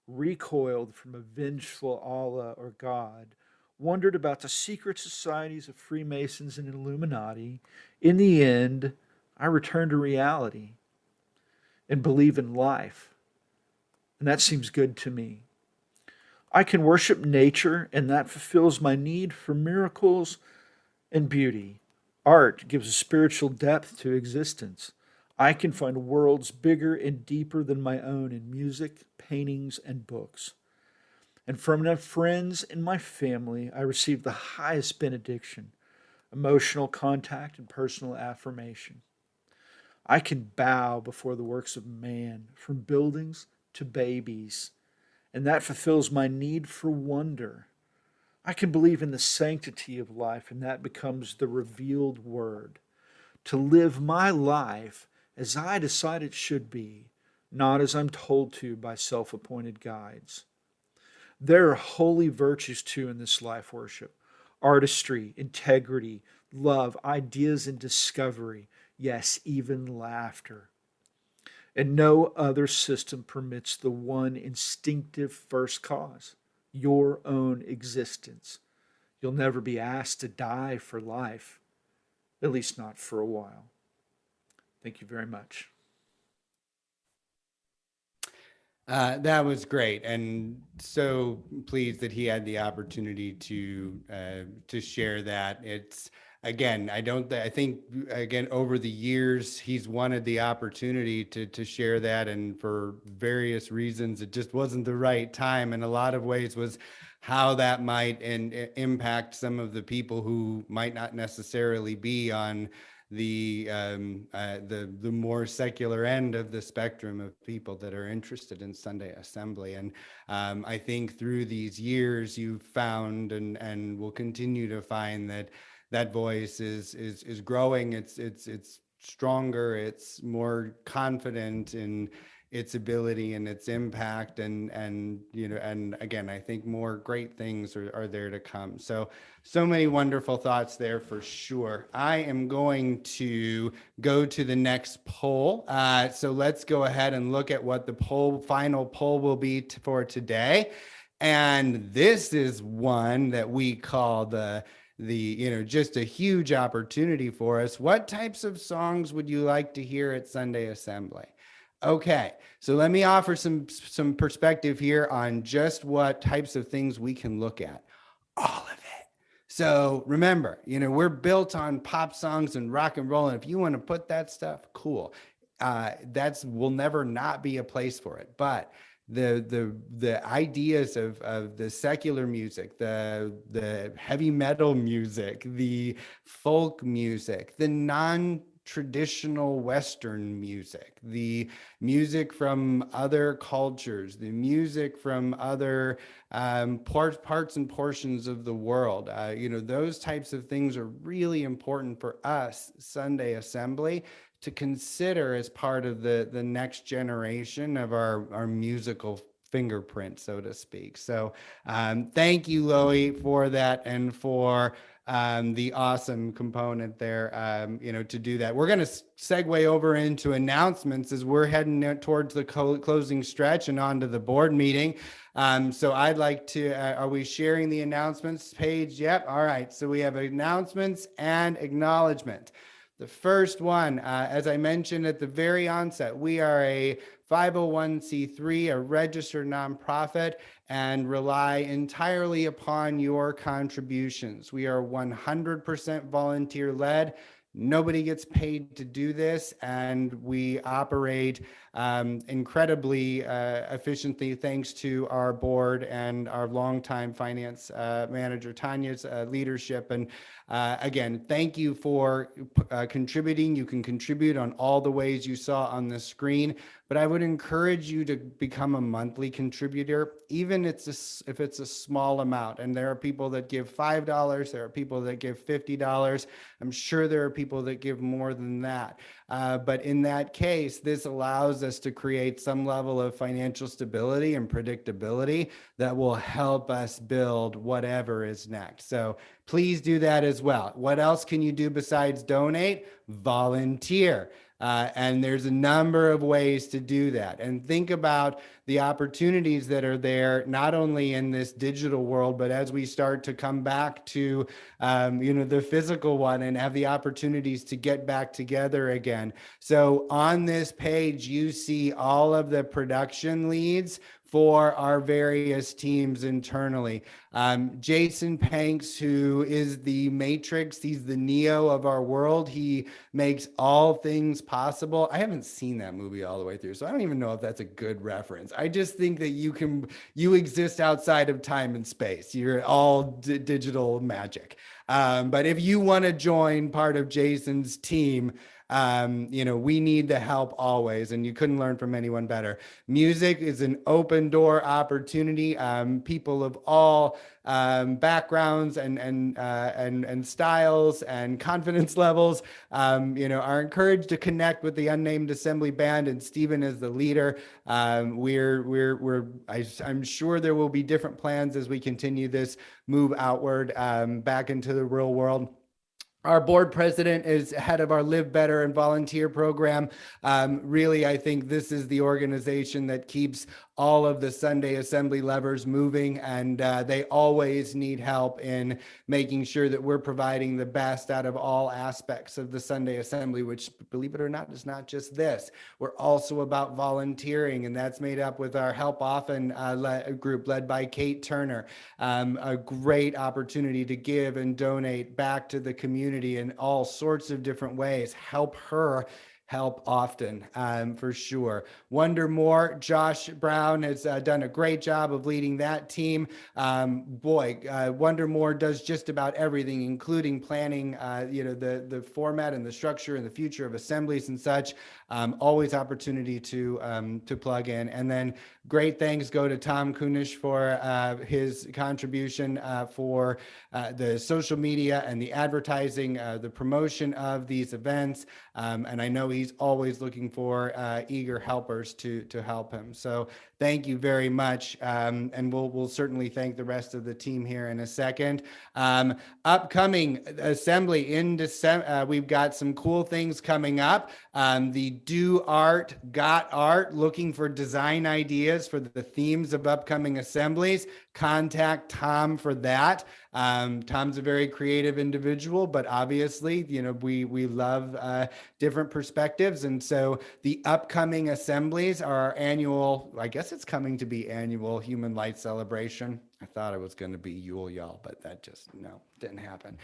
recoiled from a vengeful Allah or God, wondered about the secret societies of Freemasons and Illuminati, in the end, I return to reality and believe in life. And that seems good to me. I can worship nature, and that fulfills my need for miracles and beauty. Art gives a spiritual depth to existence. I can find worlds bigger and deeper than my own in music, paintings, and books. And from my friends and my family, I receive the highest benediction, emotional contact, and personal affirmation. I can bow before the works of man, from buildings to babies, and that fulfills my need for wonder. I can believe in the sanctity of life, and that becomes the revealed word. To live my life as I decide it should be, not as I'm told to by self-appointed guides. There are holy virtues too in this life worship: artistry, integrity, love, ideas, and discovery. Yes, even laughter. And no other system permits the one instinctive first cause, your own existence. You'll never be asked to die for life, at least not for a while. Thank you very much. That was great, and so pleased that he had the opportunity to share that. It's again, I think again over the years he's wanted the opportunity to share that, and for various reasons it just wasn't the right time. In a lot of ways, was how that might impact some of the people who might not necessarily be on the more secular end of the spectrum of people that are interested in Sunday assembly. And I think through these years, you've found and will continue to find that that voice is growing. It's stronger. It's more confident in its ability and its impact, and and again, I think more great things are there to come. So many wonderful thoughts there for sure. I am going to go to the next poll. So let's go ahead and look at what the final poll will be for today. And this is one that we call the just a huge opportunity for us. What types of songs would you like to hear at Sunday Assembly? Okay, so let me offer some perspective here on just what types of things we can look at. All of it. So remember, we're built on pop songs and rock and roll, and if you want to put that stuff, cool. That's will never not be a place for it. But the ideas of the secular music, the heavy metal music, the folk music, the non-traditional Western music, the music from other cultures, the music from other parts and portions of the world. Those types of things are really important for us, Sunday Assembly, to consider as part of the next generation of our musical fingerprint, so to speak. So thank you, Loie, for that, and for the awesome component there, to do that. We're going to segue over into announcements as we're heading towards the closing stretch and on to the board meeting. So I'd like to, are we sharing the announcements page? Yep. All right. So we have announcements and acknowledgement. The first one, as I mentioned at the very onset, we are a 501c3, a registered nonprofit, and rely entirely upon your contributions. We are 100% volunteer led. Nobody gets paid to do this, and we operate incredibly efficiently thanks to our board and our longtime finance manager, Tanya's leadership. And again, thank you for contributing. You can contribute on all the ways you saw on the screen, but I would encourage you to become a monthly contributor, even if it's a small amount. And there are people that give $5, there are people that give $50. I'm sure there are people that give more than that. But in that case, this allows us to create some level of financial stability and predictability that will help us build whatever is next. So please do that as well. What else can you do besides donate? Volunteer. And there's a number of ways to do that. And think about the opportunities that are there, not only in this digital world, but as we start to come back to, the physical one and have the opportunities to get back together again. So on this page, you see all of the production leads for our various teams internally. Jason Panks, who is the Matrix, he's the Neo of our world. He makes all things possible. I haven't seen that movie all the way through, so I don't even know if that's a good reference. I just think that you exist outside of time and space. You're all digital magic. But if you want to join part of Jason's team, we need the help always, and you couldn't learn from anyone better. Music is an open door opportunity. People of all backgrounds and styles and confidence levels, are encouraged to connect with the Unnamed Assembly Band, and Stephen is the leader. I'm sure there will be different plans as we continue this move outward, back into the real world. Our board president is head of our Live Better and volunteer program. Really, I think this is the organization that keeps all of the Sunday Assembly levers moving, and they always need help in making sure that we're providing the best out of all aspects of the Sunday Assembly, which, believe it or not, is not just this. We're also about volunteering, and that's made up with our Help Often group led by Kate Turner. A great opportunity to give and donate back to the community in all sorts of different ways. Help help often, for sure. Wonder More, Josh Brown has done a great job of leading that team. Wonder More does just about everything, including planning, the format and the structure and the future of assemblies and such. Always opportunity to plug in. And then great thanks go to Tom Kunish for his contribution for the social media and the advertising, the promotion of these events. And I know he's always looking for eager helpers to help him. So thank you very much. And we'll certainly thank the rest of the team here in a second. Upcoming assembly in December, we've got some cool things coming up. The Do Art, Got Art, looking for design ideas for the themes of upcoming assemblies. Contact Tom for that. Tom's a very creative individual, but obviously, we love different perspectives. And so the upcoming assemblies are our annual, I guess it's coming to be annual Human Light Celebration. I thought it was going to be Yule, y'all, but that didn't happen.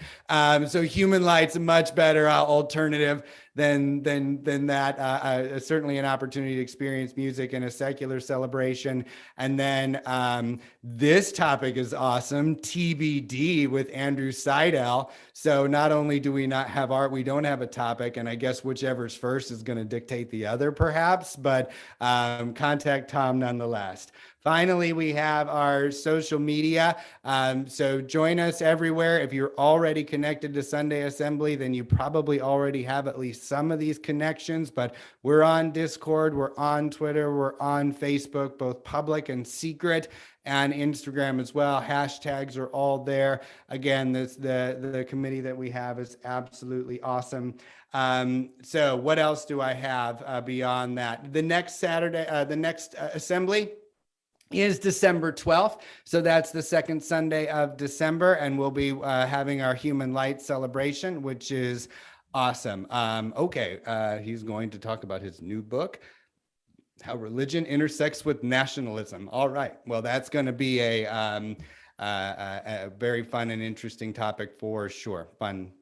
So Human Light's a much better alternative than that. Certainly an opportunity to experience music in a secular celebration. And then this topic is awesome, TBD with Andrew Seidel. So not only do we not have art, we don't have a topic, and I guess whichever's first is going to dictate the other, perhaps, but contact Tom nonetheless. Finally, we have our social media. So join us everywhere. If you're already connected to Sunday Assembly, then you probably already have at least some of these connections, but we're on Discord, we're on Twitter, we're on Facebook, both public and secret, and Instagram as well. Hashtags are all there. Again, the committee that we have is absolutely awesome. So what else do I have beyond that? The next Saturday, the next assembly is December 12th. So that's the second Sunday of December, and we'll be having our Human Light celebration, which is awesome. He's going to talk about his new book, How Religion Intersects with Nationalism. All right. Well, that's going to be a very fun and interesting topic for sure. Fun,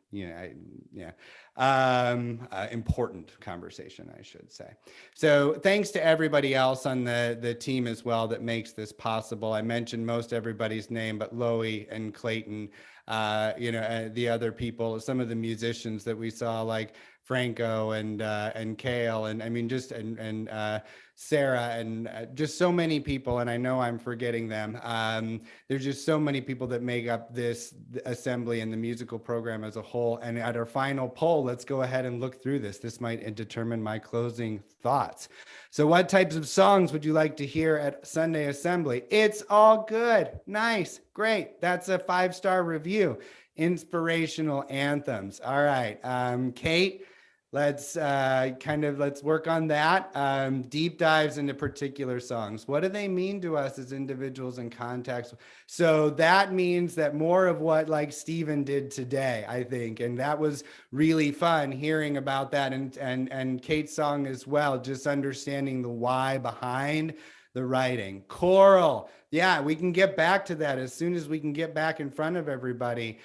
important conversation, I should say. So thanks to everybody else on the team as well that makes this possible. I mentioned most everybody's name, but Loie and Clayton, the other people, some of the musicians that we saw, like Franco and Kale, and I mean, and Sarah, and just so many people, and I know I'm forgetting them. There's just so many people that make up this assembly and the musical program as a whole. And at our final poll, let's go ahead and look through this. This might determine my closing thoughts. So what types of songs would you like to hear at Sunday Assembly? It's all good. Nice. Great. That's a 5-star review. Inspirational anthems. All right. Kate, let's work on that. Deep dives into particular songs. What do they mean to us as individuals and contexts? So that means that more of what like Stephen did today, I think, and that was really fun hearing about that, and Kate's song as well, just understanding the why behind the writing. Choral. Yeah, we can get back to that as soon as we can get back in front of everybody.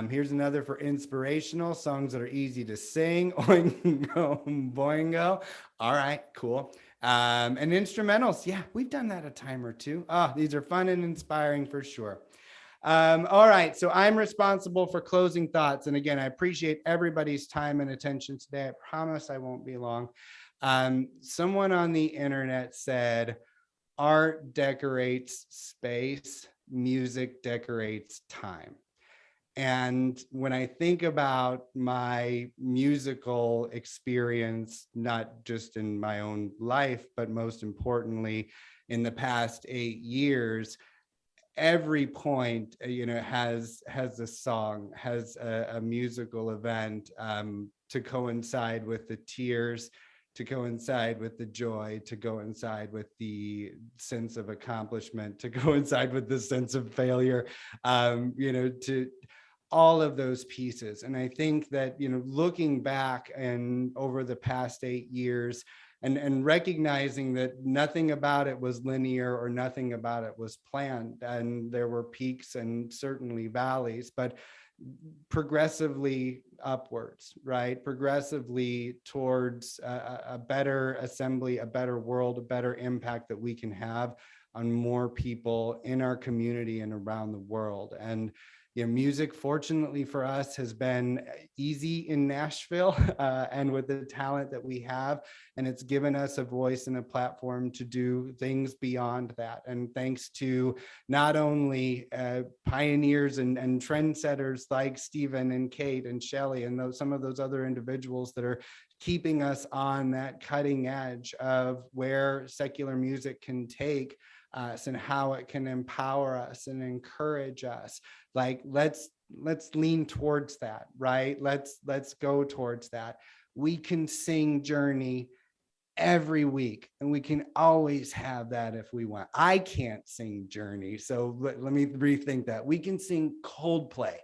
Here's another for inspirational songs that are easy to sing. Oingo, boingo. All right, cool. And instrumentals. Yeah, we've done that a time or two. These are fun and inspiring for sure. All right, so I'm responsible for closing thoughts. And again, I appreciate everybody's time and attention today. I promise I won't be long. Someone on the internet said, art decorates space, music decorates time. And when I think about my musical experience, not just in my own life, but most importantly, in the past 8 years, every point, has a song, has a musical event to coincide with the tears, to coincide with the joy, to coincide with the sense of accomplishment, to coincide with the sense of failure, to all of those pieces. And I think that, looking back and over the past 8 years and recognizing that nothing about it was linear or nothing about it was planned, and there were peaks and certainly valleys, but progressively upwards, right? Progressively towards a better assembly, a better world, a better impact that we can have on more people in our community and around the world. And music, fortunately for us, has been easy in Nashville and with the talent that we have. And it's given us a voice and a platform to do things beyond that. And thanks to not only pioneers and trendsetters like Stephen and Kate and Shelley and some of those other individuals that are keeping us on that cutting edge of where secular music can take us and how it can empower us and encourage us. Like, let's lean towards that, right? Let's go towards that. We can sing Journey every week, and we can always have that if we want. I can't sing Journey, so let me rethink that. We can sing Coldplay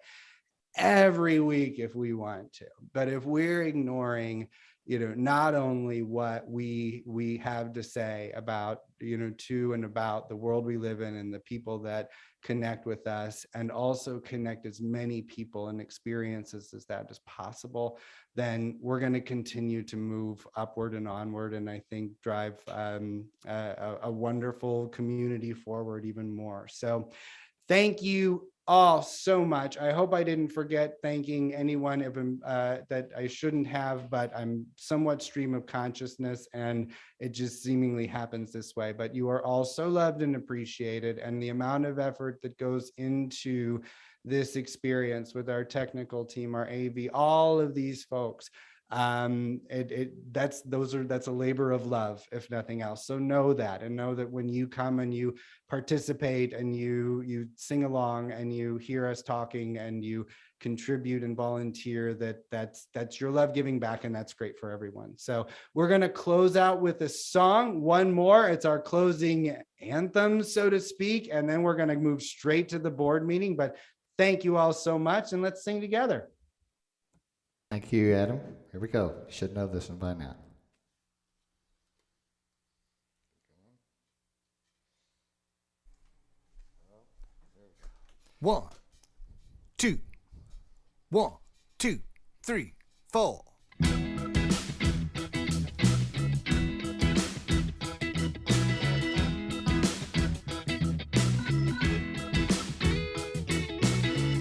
every week if we want to, but if we're ignoring not only what we have to say about to and about the world we live in and the people that connect with us, and also connect as many people and experiences as that is possible, then we're going to continue to move upward and onward, and I think drive a wonderful community forward even more. So thank you all so much. I hope I didn't forget thanking anyone that I shouldn't have, but I'm somewhat stream of consciousness and it just seemingly happens this way. But you are all so loved and appreciated, and the amount of effort that goes into this experience with our technical team, our AV, all of these folks, that's a labor of love, if nothing else. So know that, and know that when you come and you participate and you sing along and you hear us talking and you contribute and volunteer, that's your love giving back, and that's great for everyone. So we're going to close out with a song, one more. It's our closing anthem, so to speak, and then we're going to move straight to the board meeting. But thank you all so much, and let's sing together. Thank you, Adam. Here we go. You should know this one by now. One, two, 1, 2, 3, 4.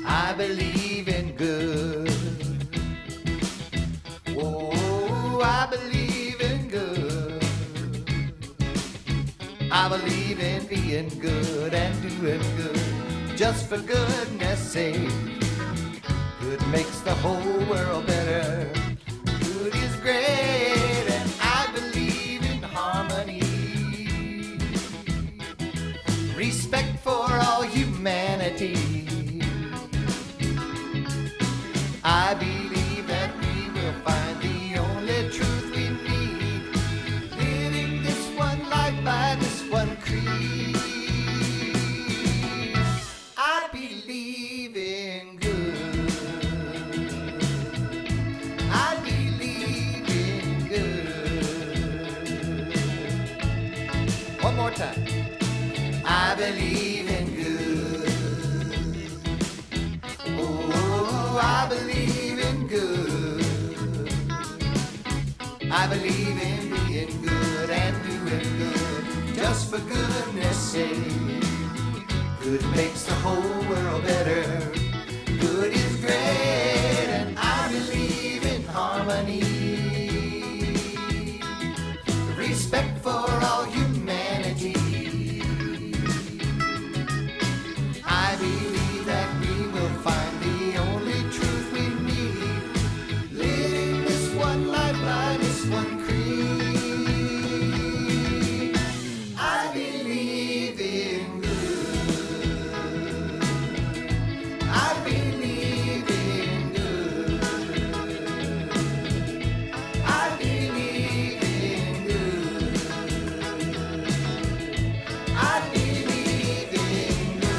I believe in good. Oh, I believe in good. I believe in being good and doing good just for goodness sake. Good makes the whole world better. Good is great, and I believe in harmony. Respect for all humanity. I believe that we will find the only truth we need, living this one life by this one creed. I believe in good. I believe in good. One more time. I believe in good. Oh, I believe in good. I believe in being good and doing good just for goodness sake. Good makes the whole world better. Good is great, and I believe in harmony. Respect for all humanity. I believe that we will find the only truth we need, living this one life by this one creed. I believe in good. I believe in good. I believe in good. I believe in good.